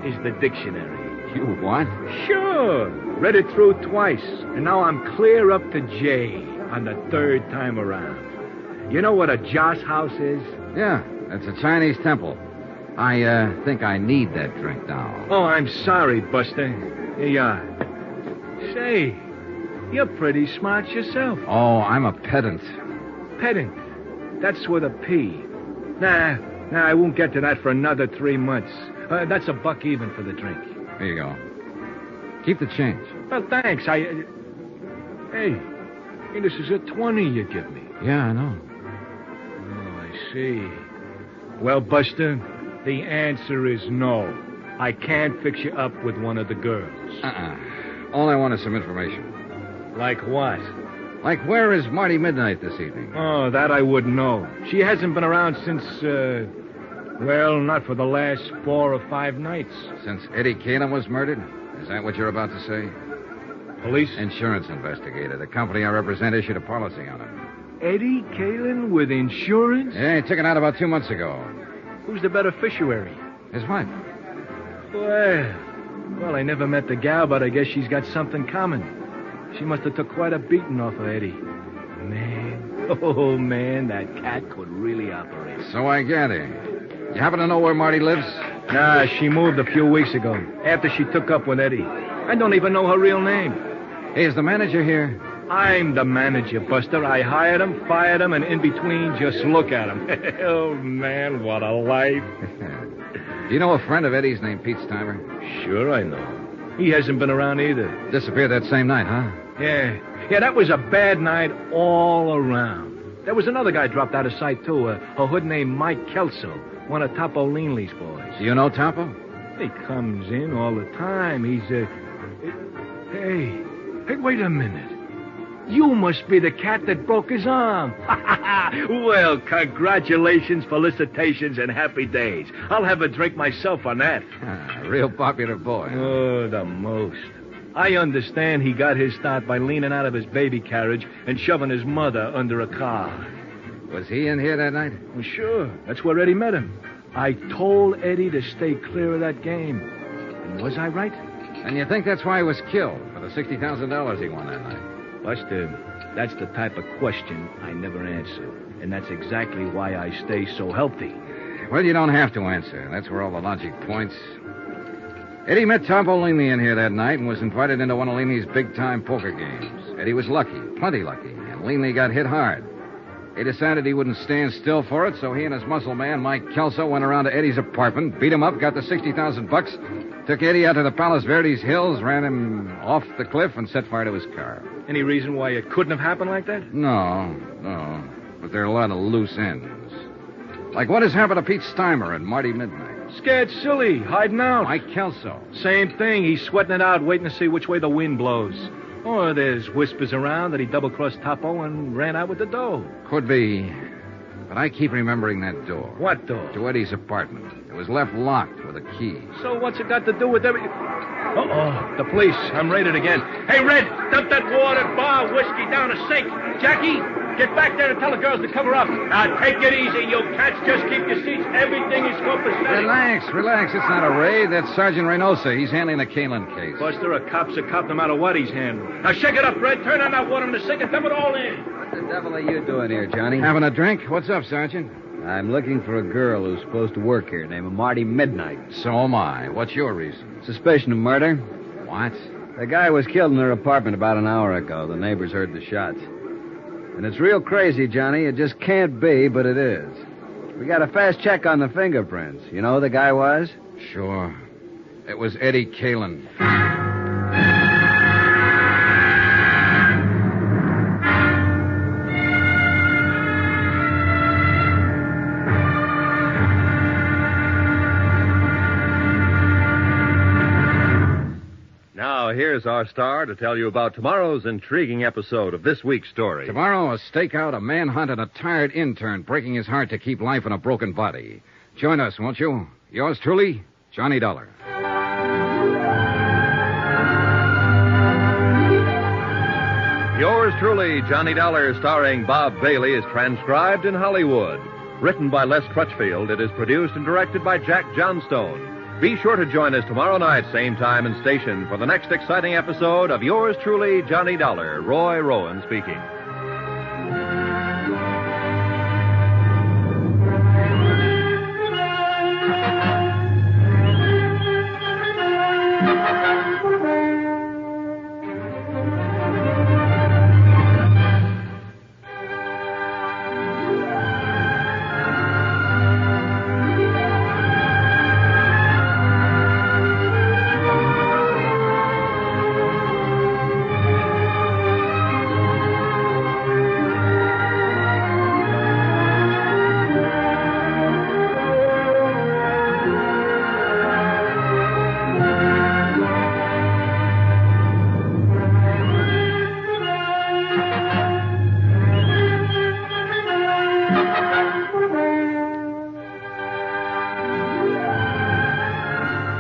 is the dictionary. You what? Sure. Read it through twice, and now I'm clear up to J on the 3rd time around. You know what a joss house is? Yeah, it's a Chinese temple. I think I need that drink now. Oh, I'm sorry, Buster. Here you are. Say, you're pretty smart yourself. Oh, I'm a pedant. Pedant. That's with a P. Nah, I won't get to that for another 3 months. That's a buck even for the drink. Here you go. Keep the change. Well, thanks. Hey, this is a 20 you give me. Yeah, I know. Oh, I see. Well, Buster, the answer is no. I can't fix you up with one of the girls. All I want is some information. Like what? Like, where is Marty Midnight this evening? Oh, that I wouldn't know. She hasn't been around since, well, not for the last 4 or 5 nights. Since Eddie Caylin was murdered? Is that what you're about to say? Police? Insurance investigator. The company I represent issued a policy on him. Eddie Caylin with insurance? Yeah, he took it out about 2 months ago. Who's the beneficiary? His wife. Well, I never met the gal, but I guess she's got something coming. She must have took quite a beating off of Eddie. Man, that cat could really operate. So I gather. You happen to know where Marty lives? Nah, she moved a few weeks ago, after she took up with Eddie. I don't even know her real name. Hey, is the manager here? I'm the manager, Buster. I hired him, fired him, and in between, just look at him. Oh, man, what a life. Do you know a friend of Eddie's named Pete Steimer? Sure, I know. He hasn't been around either. Disappeared that same night, huh? Yeah, that was a bad night all around. There was another guy dropped out of sight, too, a hood named Mike Kelso, one of Topo Leanley's boys. Do you know Topo? He comes in all the time. He's, Hey, wait a minute. You must be the cat that broke his arm. Well, congratulations, felicitations, and happy days. I'll have a drink myself on that. A real popular boy. Huh? Oh, the most. I understand he got his start by leaning out of his baby carriage and shoving his mother under a car. Was he in here that night? Well, sure. That's where Eddie met him. I told Eddie to stay clear of that game. And was I right? And you think that's why he was killed, for the $60,000 he won that night? Buster, that's the type of question I never answer. And that's exactly why I stay so healthy. Well, you don't have to answer. That's where all the logic points. Eddie met Topo Leanley in here that night and was invited into one of Leanley's big-time poker games. Eddie was lucky, plenty lucky, and Leanley got hit hard. He decided he wouldn't stand still for it, so he and his muscle man, Mike Kelso, went around to Eddie's apartment, beat him up, got the $60,000, took Eddie out to the Palos Verdes Hills, ran him off the cliff, and set fire to his car. Any reason why it couldn't have happened like that? No. But there are a lot of loose ends. Like what has happened to Pete Steimer and Marty Midnight. Scared silly, hiding out. Mike Kelso. Same thing. He's sweating it out, waiting to see which way the wind blows. Or there's whispers around that he double-crossed Topo and ran out with the dough. Could be. But I keep remembering that door. What door? To Eddie's apartment. It was left locked with a key. So what's it got to do with every... Uh-oh, the police. I'm raided again. Hey, Red, dump that water, bar, whiskey down a sink. Jackie, get back there and tell the girls to cover up. Now, take it easy, you cats. Just keep your seats. Everything is copacetic. Relax. It's not a raid. That's Sergeant Reynosa. He's handling the Caylin case. Buster, a cop's a cop no matter what he's handling. Now, shake it up, Red. Turn on that water in the sink and dump it all in. What the devil are you doing here, Johnny? Having a drink? What's up, Sergeant? I'm looking for a girl who's supposed to work here named Marty Midnight. So am I. What's your reason? Suspicion of murder. What? The guy was killed in her apartment about an hour ago. The neighbors heard the shots. And it's real crazy, Johnny. It just can't be, but it is. We got a fast check on the fingerprints. You know who the guy was? Sure. It was Eddie Caylin. Now, here's our star to tell you about tomorrow's intriguing episode of this week's story. Tomorrow, a stakeout, a manhunt, and a tired intern breaking his heart to keep life in a broken body. Join us, won't you? Yours truly, Johnny Dollar. Yours truly, Johnny Dollar, starring Bob Bailey, is transcribed in Hollywood. Written by Les Crutchfield, it is produced and directed by Jack Johnstone. Be sure to join us tomorrow night, same time and station, for the next exciting episode of Yours truly, Johnny Dollar. Roy Rowan speaking.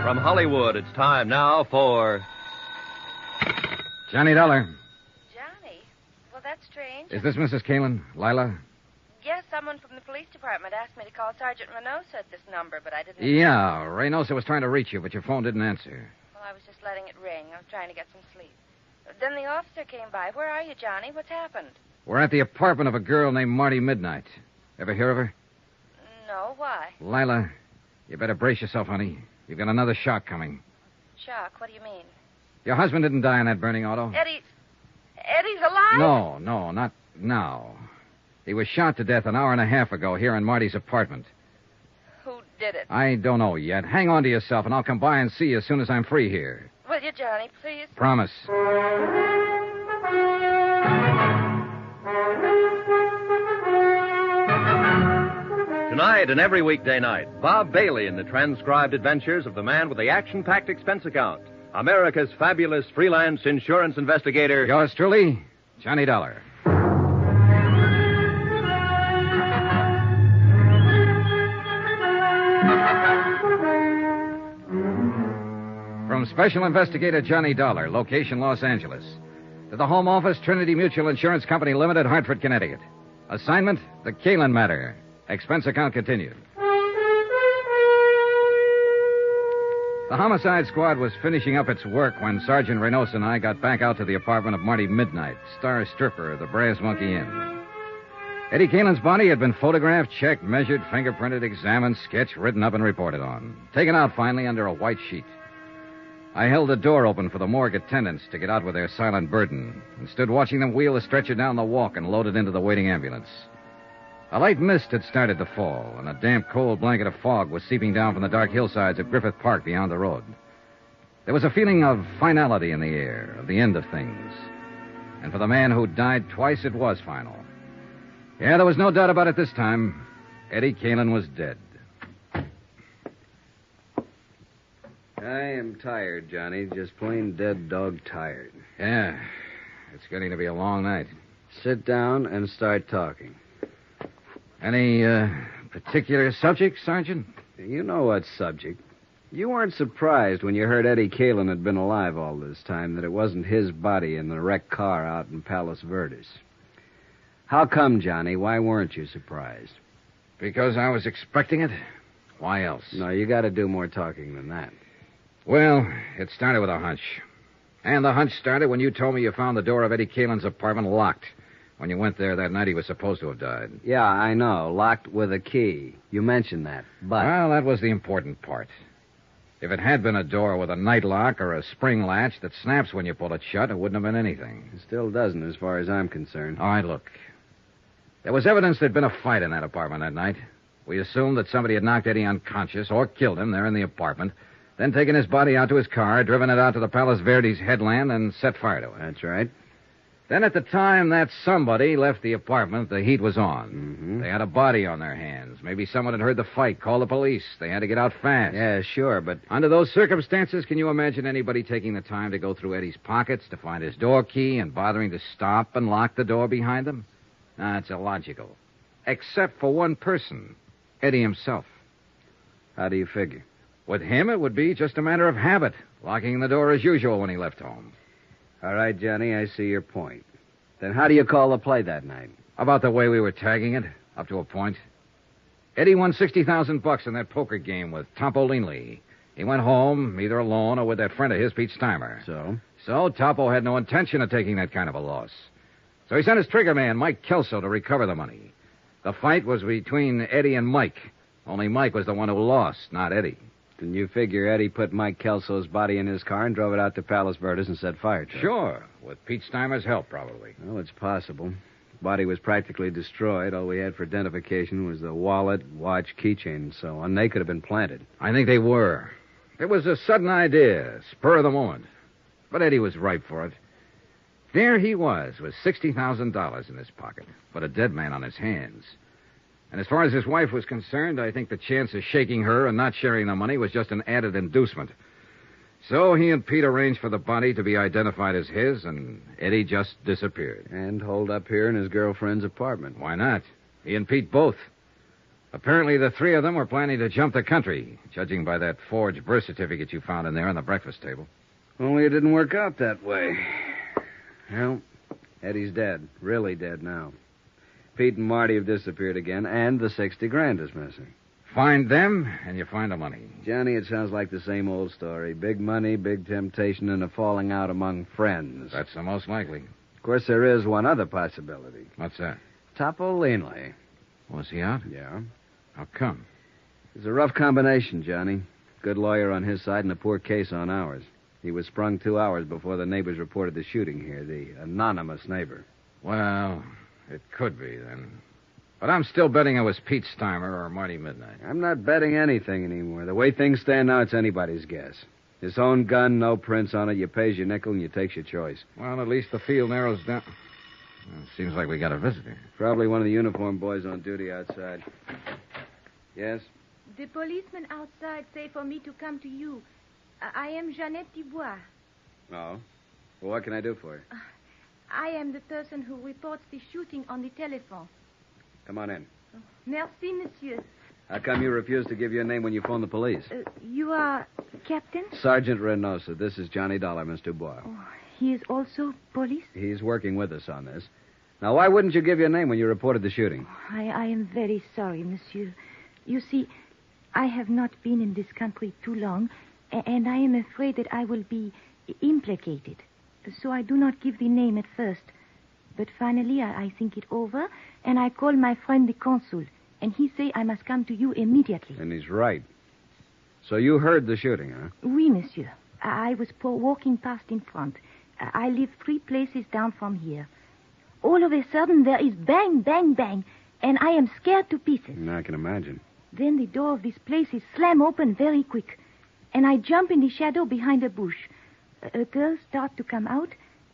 From Hollywood, it's time now for... Johnny Dollar. Johnny? Well, that's strange. Is this Mrs. Caylin? Lila? Yes, someone from the police department asked me to call Sergeant Reynosa at this number, but I didn't... Yeah, Reynosa was trying to reach you, but your phone didn't answer. Well, I was just letting it ring. I was trying to get some sleep. Then the officer came by. Where are you, Johnny? What's happened? We're at the apartment of a girl named Marty Midnight. Ever hear of her? No, why? Lila, you better brace yourself, honey. You've got another shock coming. Shock? What do you mean? Your husband didn't die in that burning auto? Eddie's alive? No, not now. He was shot to death an hour and a half ago here in Marty's apartment. Who did it. I don't know yet. Hang on to yourself, and I'll come by and see you as soon as I'm free here. Will you, Johnny, please? Promise. Tonight and every weekday night, Bob Bailey in the transcribed adventures of the man with the action-packed expense account, America's fabulous freelance insurance investigator. Yours truly, Johnny Dollar. From Special Investigator Johnny Dollar, location Los Angeles, to the Home Office, Trinity Mutual Insurance Company Limited, Hartford, Connecticut. Assignment, the Caylin matter. Expense account continued. The homicide squad was finishing up its work when Sergeant Reynosa and I got back out to the apartment of Marty Midnight, star stripper of the Brass Monkey Inn. Eddie Caylin's body had been photographed, checked, measured, fingerprinted, examined, sketched, written up, and reported on. Taken out finally under a white sheet. I held the door open for the morgue attendants to get out with their silent burden and stood watching them wheel the stretcher down the walk and load it into the waiting ambulance. A light mist had started to fall, and a damp, cold blanket of fog was seeping down from the dark hillsides of Griffith Park beyond the road. There was a feeling of finality in the air, of the end of things. And for the man who died twice, it was final. Yeah, there was no doubt about it this time. Eddie Caylin was dead. I am tired, Johnny. Just plain dead dog tired. Yeah, it's getting to be a long night. Sit down and start talking. Any particular subject, Sergeant? You know what subject. You weren't surprised when you heard Eddie Caylin had been alive all this time, that it wasn't his body in the wrecked car out in Palos Verdes. How come, Johnny? Why weren't you surprised? Because I was expecting it. Why else? No, you got to do more talking than that. Well, it started with a hunch. And the hunch started when you told me you found the door of Eddie Caylin's apartment locked. When you went there that night, he was supposed to have died. Yeah, I know. Locked with a key. You mentioned that, but... Well, that was the important part. If it had been a door with a night lock or a spring latch that snaps when you pull it shut, it wouldn't have been anything. It still doesn't, as far as I'm concerned. All right, look. There was evidence there'd been a fight in that apartment that night. We assumed that somebody had knocked Eddie unconscious or killed him there in the apartment, then taken his body out to his car, driven it out to the Palos Verdes headland, and set fire to it. That's right. Then at the time that somebody left the apartment, the heat was on. Mm-hmm. They had a body on their hands. Maybe someone had heard the fight, called the police. They had to get out fast. Yeah, sure, but... Under those circumstances, can you imagine anybody taking the time to go through Eddie's pockets to find his door key and bothering to stop and lock the door behind them? Nah, it's illogical. Except for one person, Eddie himself. How do you figure? With him, it would be just a matter of habit, locking the door as usual when he left home. All right, Johnny, I see your point. Then how do you call the play that night? About the way we were tagging it, up to a point. Eddie won $60,000 in that poker game with Topo Leanley. He went home, either alone or with that friend of his, Pete Steimer. So Topo had no intention of taking that kind of a loss. So he sent his trigger man, Mike Kelso, to recover the money. The fight was between Eddie and Mike. Only Mike was the one who lost, not Eddie. Then you figure Eddie put Mike Kelso's body in his car and drove it out to Palos Verdes and set fire to it? Sure, with Pete Steimer's help, probably. Well, it's possible. The body was practically destroyed. All we had for identification was the wallet, watch, keychain, and so on. They could have been planted. I think they were. It was a sudden idea, spur of the moment. But Eddie was ripe for it. There he was, with $60,000 in his pocket, but a dead man on his hands. And as far as his wife was concerned, I think the chance of shaking her and not sharing the money was just an added inducement. So he and Pete arranged for the body to be identified as his, and Eddie just disappeared. And holed up here in his girlfriend's apartment. Why not? He and Pete both. Apparently the three of them were planning to jump the country, judging by that forged birth certificate you found in there on the breakfast table. Only it didn't work out that way. Well, Eddie's dead. Really dead now. Pete and Marty have disappeared again, and the $60,000 is missing. Find them, and you find the money. Johnny, it sounds like the same old story. Big money, big temptation, and a falling out among friends. That's the most likely. Of course, there is one other possibility. What's that? Topo Leanley. Was he out? Yeah. How come? It's a rough combination, Johnny. Good lawyer on his side and a poor case on ours. He was sprung 2 hours before the neighbors reported the shooting here, the anonymous neighbor. Well, it could be, then. But I'm still betting it was Pete Steimer or Marty Midnight. I'm not betting anything anymore. The way things stand now, it's anybody's guess. His own gun, no prints on it. You pays your nickel and you takes your choice. Well, at least the field narrows down. Well, seems like we got a visitor. Probably one of the uniformed boys on duty outside. Yes? The policeman outside say for me to come to you. I am Jeannette Dubois. Oh? Well, what can I do for you? I am the person who reports the shooting on the telephone. Come on in. Merci, monsieur. How come you refused to give your name when you phoned the police? You are Captain? Sergeant Reynosa. This is Johnny Dollar, Miss Dubois. Oh, he is also police? He's working with us on this. Now, why wouldn't you give your name when you reported the shooting? I am very sorry, monsieur. You see, I have not been in this country too long, and I am afraid that I will be implicated. So I do not give the name at first. But finally, I think it over, and I call my friend the consul, and he say I must come to you immediately. And he's right. So you heard the shooting, huh? Oui, monsieur. I was walking past in front. I live 3 places down from here. All of a sudden, there is bang, bang, bang, and I am scared to pieces. I can imagine. Then the door of this place is slam open very quick, and I jump in the shadow behind a bush. A girl start to come out,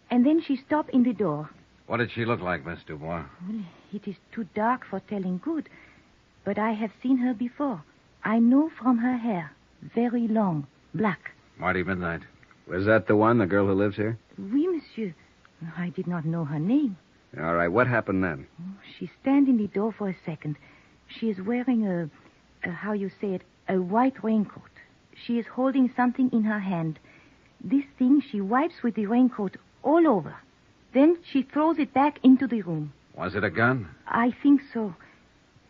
and then she stop in the door. What did she look like, Miss Dubois? Well, it is too dark for telling good, but I have seen her before. I know from her hair. Very long, black. Marty Midnight. Was that the one, the girl who lives here? Oui, monsieur. I did not know her name. All right, what happened then? She stand in the door for a second. She is wearing a how you say it, a white raincoat. She is holding something in her hand. This thing she wipes with the raincoat all over. Then she throws it back into the room. Was it a gun? I think so.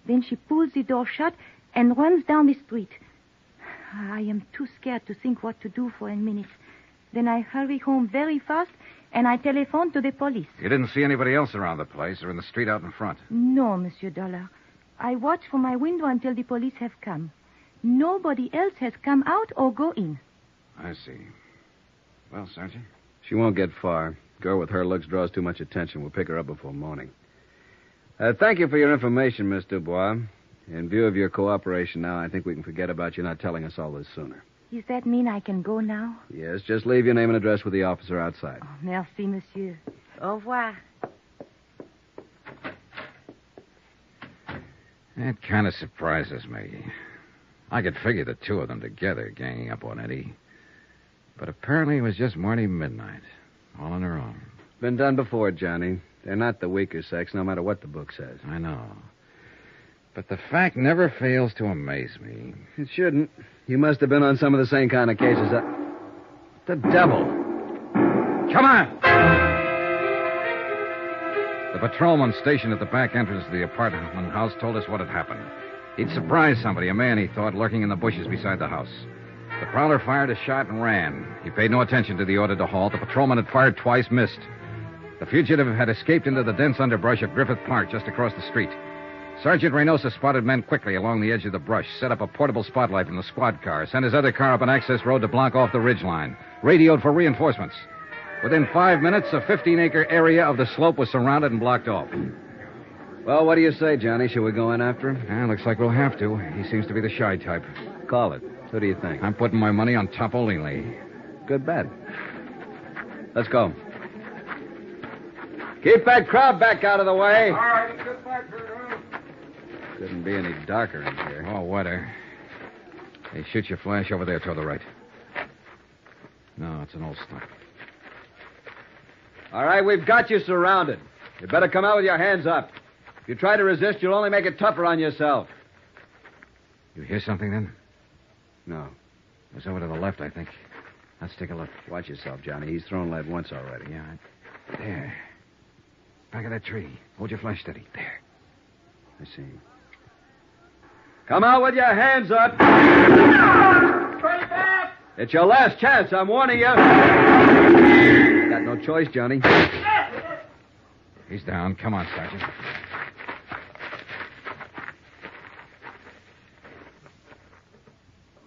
Then she pulls the door shut and runs down the street. I am too scared to think what to do for a minute. Then I hurry home very fast, and I telephone to the police. You didn't see anybody else around the place or in the street out in front? No, Monsieur Dollar. I watch from my window until the police have come. Nobody else has come out or go in. I see. Well, Sergeant? She won't get far. Girl with her looks draws too much attention. We'll pick her up before morning. Thank you for your information, Miss Dubois. In view of your cooperation now, I think we can forget about you not telling us all this sooner. Does that mean I can go now? Yes, just leave your name and address with the officer outside. Oh, merci, monsieur. Au revoir. That kind of surprises me. I could figure the two of them together ganging up on Eddie. But apparently it was just Marty Midnight, all on her own. Been done before, Johnny. They're not the weaker sex, no matter what the book says. I know. But the fact never fails to amaze me. It shouldn't. You must have been on some of the same kind of cases. The devil. Come on! The patrolman stationed at the back entrance of the apartment house told us what had happened. He'd surprised somebody, a man, he thought, lurking in the bushes beside the house. The prowler fired a shot and ran. He paid no attention to the order to halt. The patrolman had fired twice, missed. The fugitive had escaped into the dense underbrush of Griffith Park just across the street. Sergeant Reynosa spotted men quickly along the edge of the brush, set up a portable spotlight in the squad car, sent his other car up an access road to block off the ridgeline, radioed for reinforcements. Within 5 minutes, a 15-acre area of the slope was surrounded and blocked off. Well, what do you say, Johnny? Shall we go in after him? Looks like we'll have to. He seems to be the shy type. Call it. Who do you think? I'm putting my money on Topolini. Good bet. Let's go. Keep that crowd back out of the way. All right, let's get back here. Couldn't be any darker in here. Oh, wetter. Hey, shoot your flash over there toward the right. No, it's an old stump. All right, we've got you surrounded. You better come out with your hands up. If you try to resist, you'll only make it tougher on yourself. You hear something, then? No. It was over to the left, I think. Let's take a look. Watch yourself, Johnny. He's thrown lead once already. Yeah. There. Back of that tree. Hold your flash steady. There. I see him. Come out with your hands up. Straight back! It's your last chance. I'm warning you. Got no choice, Johnny. He's down. Come on, Sergeant.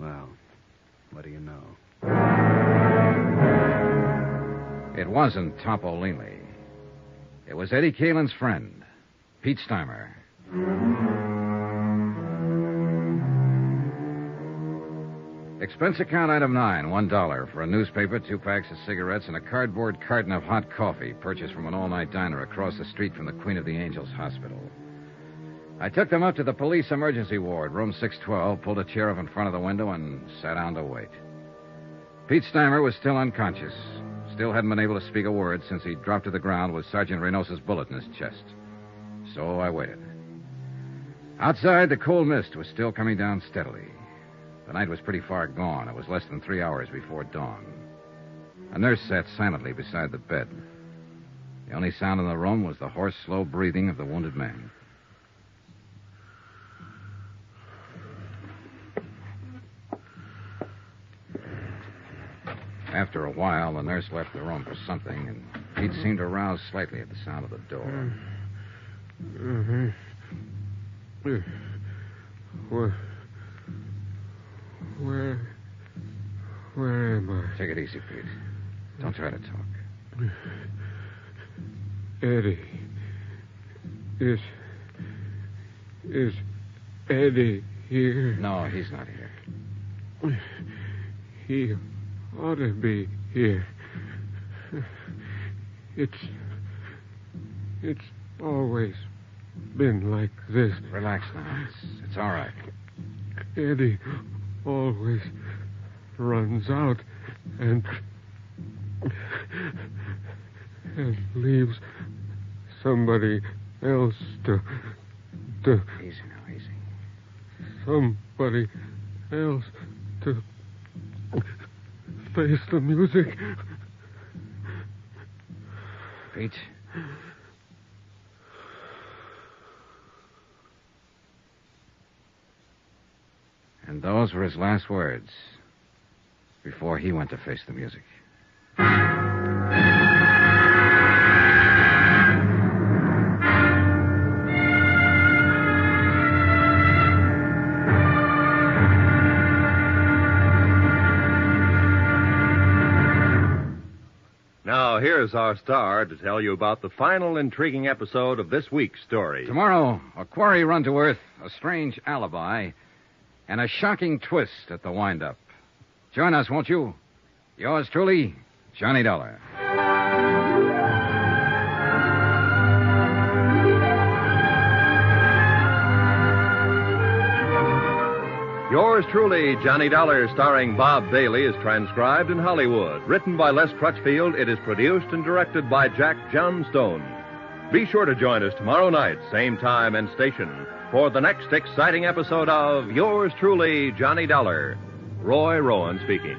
Well, what do you know? It wasn't Topolini. It was Eddie Caylin's friend, Pete Steimer. Expense account item 9, $1 for a newspaper, 2 packs of cigarettes, and a cardboard carton of hot coffee purchased from an all-night diner across the street from the Queen of the Angels Hospital. I took them up to the police emergency ward, room 612, pulled a chair up in front of the window, and sat down to wait. Pete Steimer was still unconscious. Still hadn't been able to speak a word since he dropped to the ground with Sergeant Reynosa's bullet in his chest. So I waited. Outside, the cold mist was still coming down steadily. The night was pretty far gone. It was less than 3 hours before dawn. A nurse sat silently beside the bed. The only sound in the room was the hoarse, slow breathing of the wounded man. After a while, the nurse left the room for something, and Pete seemed to rouse slightly at the sound of the door. Where am I? Take it easy, Pete. Don't try to talk. Eddie. Is Eddie here? No, he's not here. He ought to be here. It's always been like this. Relax now. It's all right. Eddie always runs out and leaves somebody else to Easy now, easy. somebody else to face the music. Pete? And those were his last words before he went to face the music. Now, here's our star to tell you about the final intriguing episode of this week's story. Tomorrow, a quarry run to earth, a strange alibi, and a shocking twist at the wind-up. Join us, won't you? Yours truly, Johnny Dollar. Yours truly, Johnny Dollar, starring Bob Bailey, is transcribed in Hollywood. Written by Les Crutchfield, it is produced and directed by Jack Johnstone. Be sure to join us tomorrow night, same time and station, for the next exciting episode of Yours truly, Johnny Dollar. Roy Rowan speaking.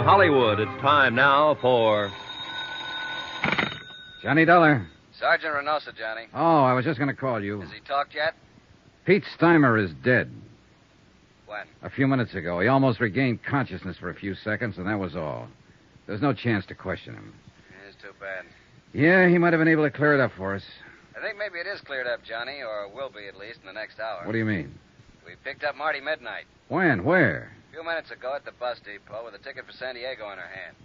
Hollywood, it's time now for... Johnny Dollar. Sergeant Reynosa, Johnny. Oh, I was just going to call you. Has he talked yet? Pete Steimer is dead. When? A few minutes ago. He almost regained consciousness for a few seconds, and that was all. There's no chance to question him. It's too bad. Yeah, he might have been able to clear it up for us. I think maybe it is cleared up, Johnny, or will be at least in the next hour. What do you mean? We picked up Marty Midnight. When? Where? A few minutes ago at the bus depot with a ticket for San Diego in her hand.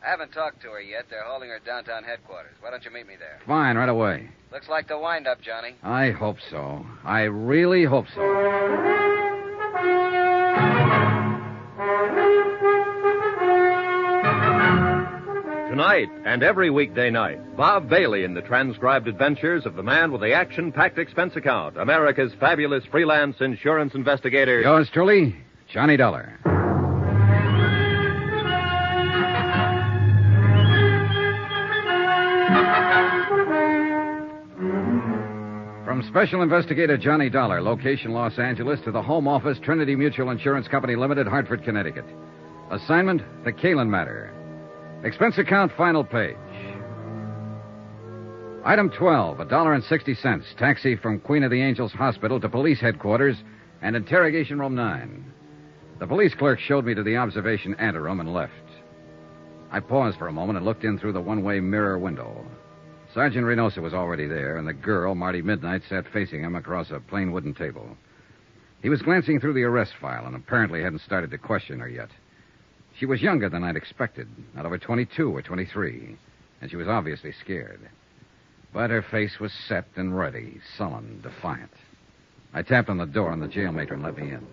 I haven't talked to her yet. They're holding her downtown headquarters. Why don't you meet me there? Fine, right away. Looks like the wind-up, Johnny. I hope so. I really hope so. Tonight and every weekday night, Bob Bailey in the transcribed adventures of the man with the action-packed expense account, America's fabulous freelance insurance investigator. Yours truly, Johnny Dollar. From Special Investigator Johnny Dollar, location Los Angeles, to the Home Office, Trinity Mutual Insurance Company Limited, Hartford, Connecticut. Assignment, the Caylin matter. Expense account, final page. Item 12, $1.60. Taxi from Queen of the Angels Hospital to police headquarters and interrogation room 9. The police clerk showed me to the observation anteroom and left. I paused for a moment and looked in through the one-way mirror window. Sergeant Reynosa was already there, and the girl, Marty Midnight, sat facing him across a plain wooden table. He was glancing through the arrest file and apparently hadn't started to question her yet. She was younger than I'd expected, not over 22 or 23, and she was obviously scared. But her face was set and ready, sullen, defiant. I tapped on the door, and the jail matron let me in.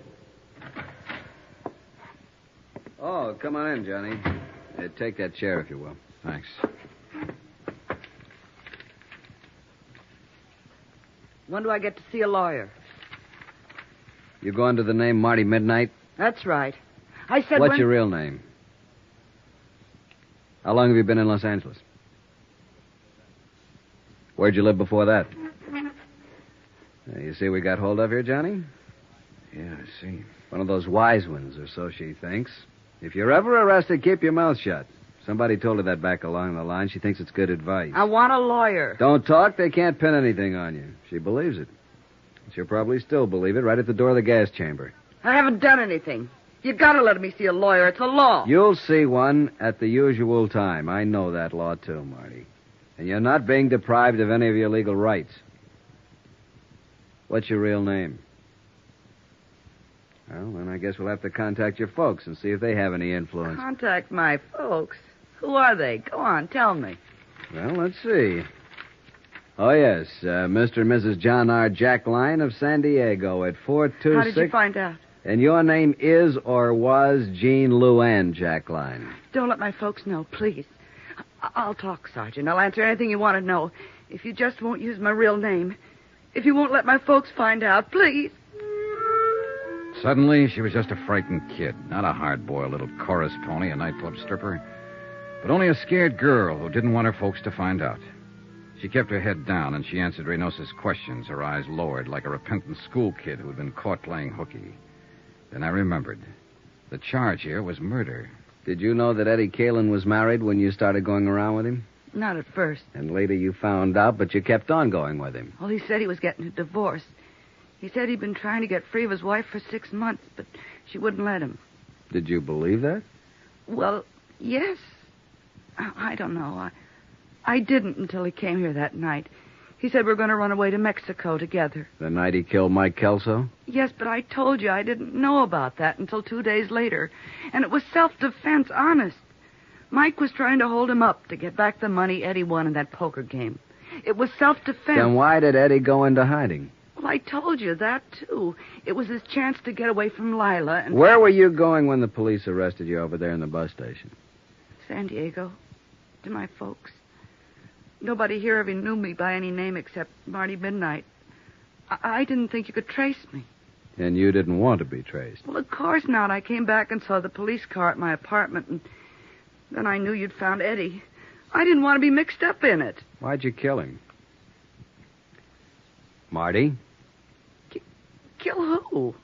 Oh, come on in, Johnny. Take that chair, if you will. Thanks. When do I get to see a lawyer? You go under the name Marty Midnight? That's right. I said What's your real name? How long have you been in Los Angeles? Where'd you live before that? You see we got hold of here, Johnny? Yeah, I see. One of those wise ones, or so she thinks. If you're ever arrested, keep your mouth shut. Somebody told her that back along the line. She thinks it's good advice. I want a lawyer. Don't talk. They can't pin anything on you. She believes it. She'll probably still believe it right at the door of the gas chamber. I haven't done anything. You gotta let me see a lawyer. It's a law. You'll see one at the usual time. I know that law, too, Marty. And you're not being deprived of any of your legal rights. What's your real name? Well, then I guess we'll have to contact your folks and see if they have any influence. Contact my folks? Who are they? Go on, tell me. Well, let's see. Oh, yes, Mr. and Mrs. John R. Jackline of San Diego at 426... How did you find out? And your name is or was Jean Luann Jackline. Don't let my folks know, please. I'll talk, Sergeant. I'll answer anything you want to know. If you just won't use my real name. If you won't let my folks find out, please. Suddenly, she was just a frightened kid, not a hard-boiled little chorus pony, a nightclub stripper, but only a scared girl who didn't want her folks to find out. She kept her head down, and she answered Reynosa's questions, her eyes lowered like a repentant school kid who had been caught playing hooky. Then I remembered. The charge here was murder. Did you know that Eddie Caylin was married when you started going around with him? Not at first. And later you found out, but you kept on going with him. Well, he said he was getting a divorce. He said he'd been trying to get free of his wife for 6 months, but she wouldn't let him. Did you believe that? Well, yes. I don't know. I didn't until he came here that night. He said we were going to run away to Mexico together. The night he killed Mike Kelso? Yes, but I told you I didn't know about that until 2 days later. And it was self-defense, honest. Mike was trying to hold him up to get back the money Eddie won in that poker game. It was self-defense. Then why did Eddie go into hiding? Well, I told you that, too. It was his chance to get away from Lila and... Where were you going when the police arrested you over there in the bus station? San Diego. To my folks. Nobody here ever knew me by any name except Marty Midnight. I didn't think you could trace me. And you didn't want to be traced? Well, of course not. I came back and saw the police car at my apartment, and then I knew you'd found Eddie. I didn't want to be mixed up in it. Why'd you kill him? Marty? Kill who?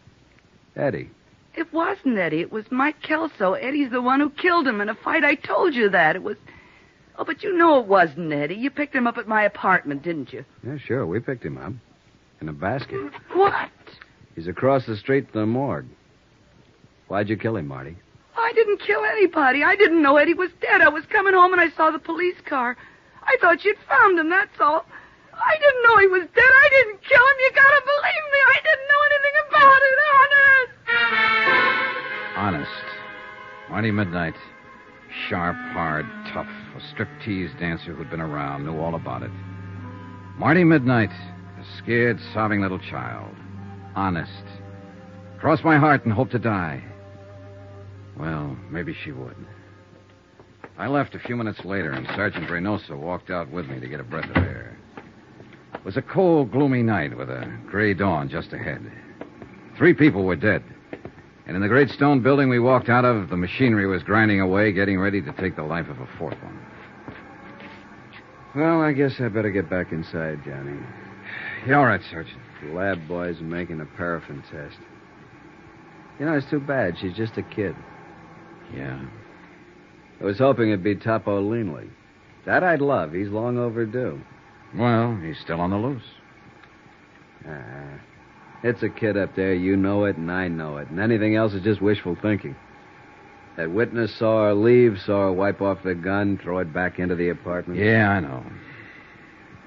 Eddie. It wasn't Eddie. It was Mike Kelso. Eddie's the one who killed him in a fight. I told you that. It was... Oh, but you know it wasn't Eddie. You picked him up at my apartment, didn't you? Yeah, sure. We picked him up. In a basket. What? He's across the street from the morgue. Why'd you kill him, Marty? I didn't kill anybody. I didn't know Eddie was dead. I was coming home and I saw the police car. I thought you'd found him, that's all. I didn't know he was dead. I didn't kill him. You gotta believe me. I didn't know anything about it, honest. Honest. Marty Midnight. Sharp, hard, tough. A striptease dancer who'd been around, knew all about it. Marty Midnight. A scared, sobbing little child. Honest. Cross my heart and hope to die. Well, maybe she would. I left a few minutes later, and Sergeant Reynosa walked out with me to get a breath of air. It was a cold, gloomy night with a gray dawn just ahead. 3 people were dead. And in the great stone building we walked out of, the machinery was grinding away, getting ready to take the life of a 4th one. Well, I guess I better get back inside, Johnny. Yeah, all right, Sergeant. The lab boys are making a paraffin test. You know, it's too bad. She's just a kid. Yeah. I was hoping it'd be Topo Leanley. That I'd love. He's long overdue. Well, he's still on the loose. It's a kid up there. You know it, and I know it. And anything else is just wishful thinking. That witness saw her leave, saw her wipe off the gun, throw it back into the apartment. Yeah, I know.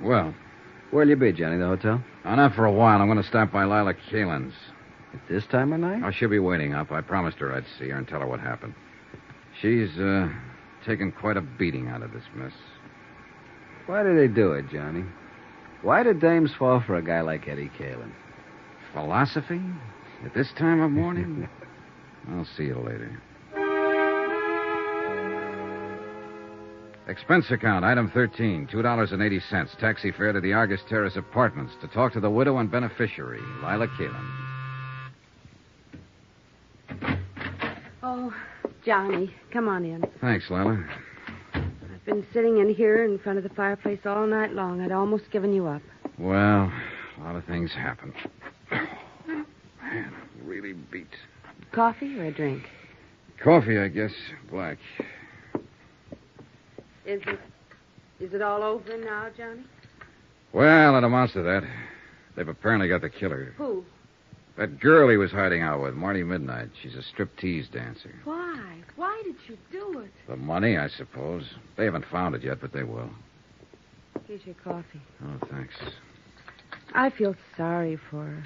Well, where'll you be, Johnny? The hotel? Oh, not for a while. I'm going to stop by Lila Caylin's. At this time of night? Oh, she'll be waiting up. I promised her I'd see her and tell her what happened. She's, taken quite a beating out of this mess. Why do they do it, Johnny? Why do dames fall for a guy like Eddie Caylin? Philosophy? At this time of morning? I'll see you later. Expense account, item 13, $2.80. Taxi fare to the Argus Terrace Apartments to talk to the widow and beneficiary, Lila Caylin. Oh, Johnny, come on in. Thanks, Lila. I've been sitting in here in front of the fireplace all night long. I'd almost given you up. Well, a lot of things happen. Man, I'm really beat. Coffee or a drink? Coffee, I guess. Black. Is it all over now, Johnny? Well, it amounts to that. They've apparently got the killer. Who? That girl he was hiding out with, Marty Midnight. She's a striptease dancer. Why? Why did you do it? The money, I suppose. They haven't found it yet, but they will. Here's your coffee. Oh, thanks. I feel sorry for her.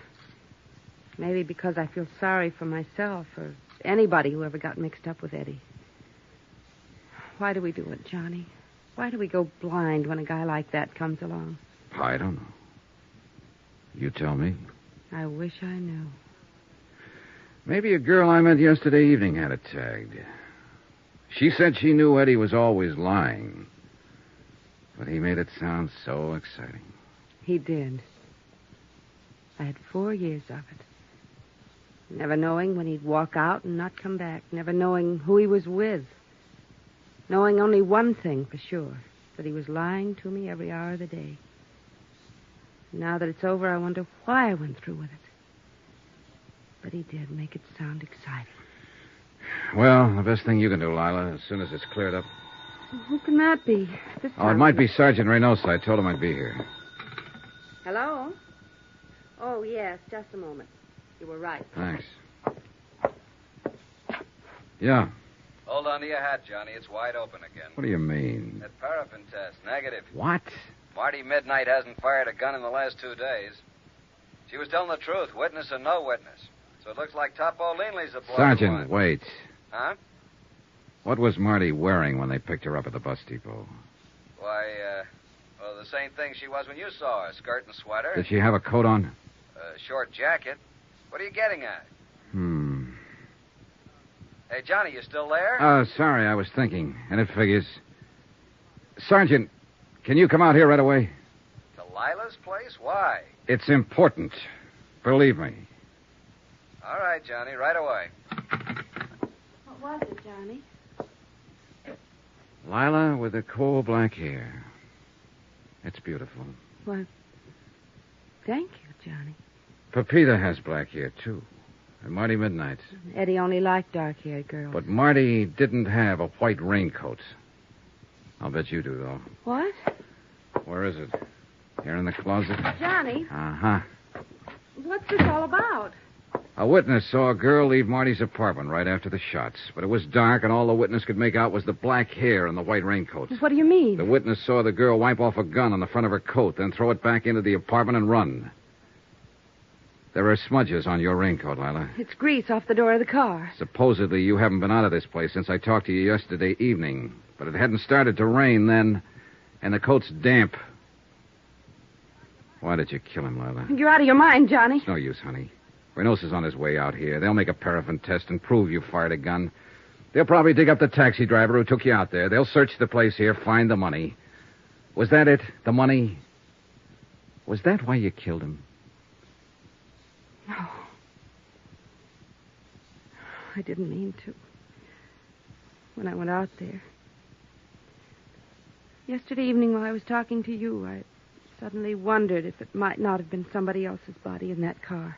Maybe because I feel sorry for myself or anybody who ever got mixed up with Eddie. Why do we do it, Johnny? Why do we go blind when a guy like that comes along? I don't know. You tell me. I wish I knew. Maybe a girl I met yesterday evening had it tagged. She said she knew Eddie was always lying. But he made it sound so exciting. He did. I had 4 years of it. Never knowing when he'd walk out and not come back. Never knowing who he was with. Knowing only one thing for sure. That he was lying to me every hour of the day. Now that it's over, I wonder why I went through with it. But he did make it sound exciting. Well, the best thing you can do, Lila, as soon as it's cleared up. Who can that be? This Oh, it might be Sergeant Reynosa. I told him I'd be here. Hello? Oh, yes, just a moment. You were right. Thanks. Yeah. Hold on to your hat, Johnny. It's wide open again. What do you mean? That paraffin test, negative. What? Marty Midnight hasn't fired a gun in the last 2 days. She was telling the truth, witness or no witness. So it looks like Topo Leanley's the blood. Sergeant, wait. Huh? What was Marty wearing when they picked her up at the bus depot? Why, well, the same thing she was when you saw her. Skirt and sweater. Did she have a coat on? Short jacket. What are you getting at? Hey, Johnny, you still there? Sorry, I was thinking. And it figures. Sergeant, can you come out here right away? To Lila's place? Why? It's important. Believe me. All right, Johnny, right away. What was it, Johnny? Lila with the coal black hair. It's beautiful. Well, thank you, Johnny. Pepita has black hair, too. And Marty Midnight. Eddie only liked dark-haired girls. But Marty didn't have a white raincoat. I'll bet you do, though. What? Where is it? Here in the closet? Johnny? Uh-huh. What's this all about? A witness saw a girl leave Marty's apartment right after the shots. But it was dark, and all the witness could make out was the black hair and the white raincoat. What do you mean? The witness saw the girl wipe off a gun on the front of her coat, then throw it back into the apartment and run. There are smudges on your raincoat, Lila. It's grease off the door of the car. Supposedly you haven't been out of this place since I talked to you yesterday evening. But it hadn't started to rain then, and the coat's damp. Why did you kill him, Lila? You're out of your mind, Johnny. It's no use, honey. Reynosa's on his way out here. They'll make a paraffin test and prove you fired a gun. They'll probably dig up the taxi driver who took you out there. They'll search the place here, find the money. Was that it? The money? Was that why you killed him? No. I didn't mean to. When I went out there. Yesterday evening while I was talking to you, I suddenly wondered if it might not have been somebody else's body in that car.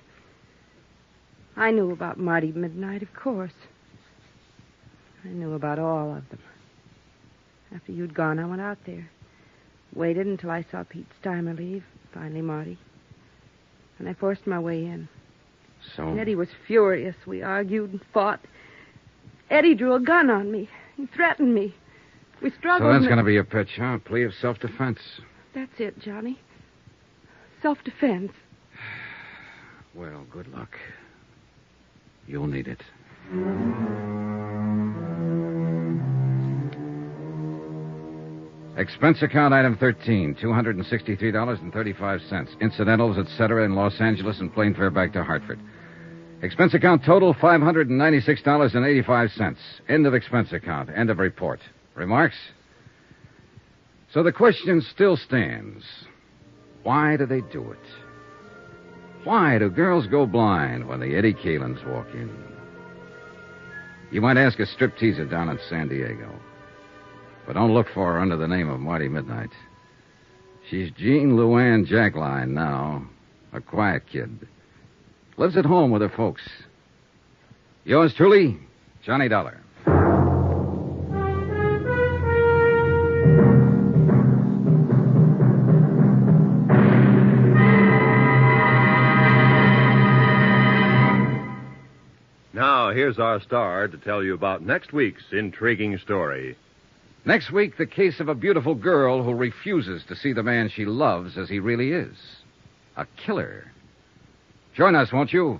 I knew about Marty Midnight, of course. I knew about all of them. After you'd gone, I went out there. Waited until I saw Pete Steimer leave, finally Marty. And I forced my way in. So? And Eddie was furious. We argued and fought. Eddie drew a gun on me. He threatened me. We struggled. So that's going to be your pitch, huh? A plea of self-defense. That's it, Johnny. Self-defense. Well, good luck. You'll need it. Expense account item 13, $263.35. Incidentals, etc., in Los Angeles and plane fare back to Hartford. Expense account total, $596.85. End of expense account. End of report. Remarks? So the question still stands. Why do they do it? Why do girls go blind when the Eddie Caylins walk in? You might ask a stripteaser down in San Diego. But don't look for her under the name of Marty Midnight. She's Jean Luann Jackline now. A quiet kid. Lives at home with her folks. Yours truly, Johnny Dollar. Now, here's our star to tell you about next week's intriguing story. Next week, the case of a beautiful girl who refuses to see the man she loves as he really is. A killer. Join us, won't you?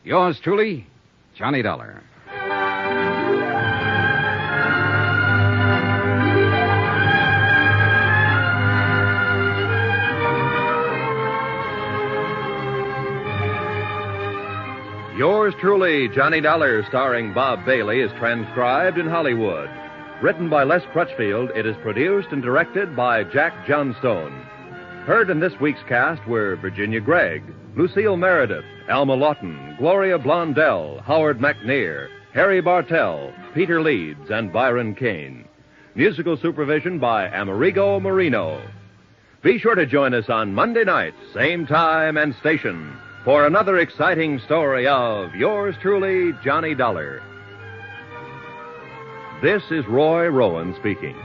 Yours truly, Johnny Dollar. Yours truly, Johnny Dollar, starring Bob Bailey, is transcribed in Hollywood. Written by Les Crutchfield, it is produced and directed by Jack Johnstone. Heard in this week's cast were Virginia Gregg, Lucille Meredith, Alma Lawton, Gloria Blondell, Howard McNear, Harry Bartell, Peter Leeds, and Byron Kane. Musical supervision by Amerigo Marino. Be sure to join us on Monday night, same time and station, for another exciting story of Yours truly, Johnny Dollar. This is Roy Rowan speaking.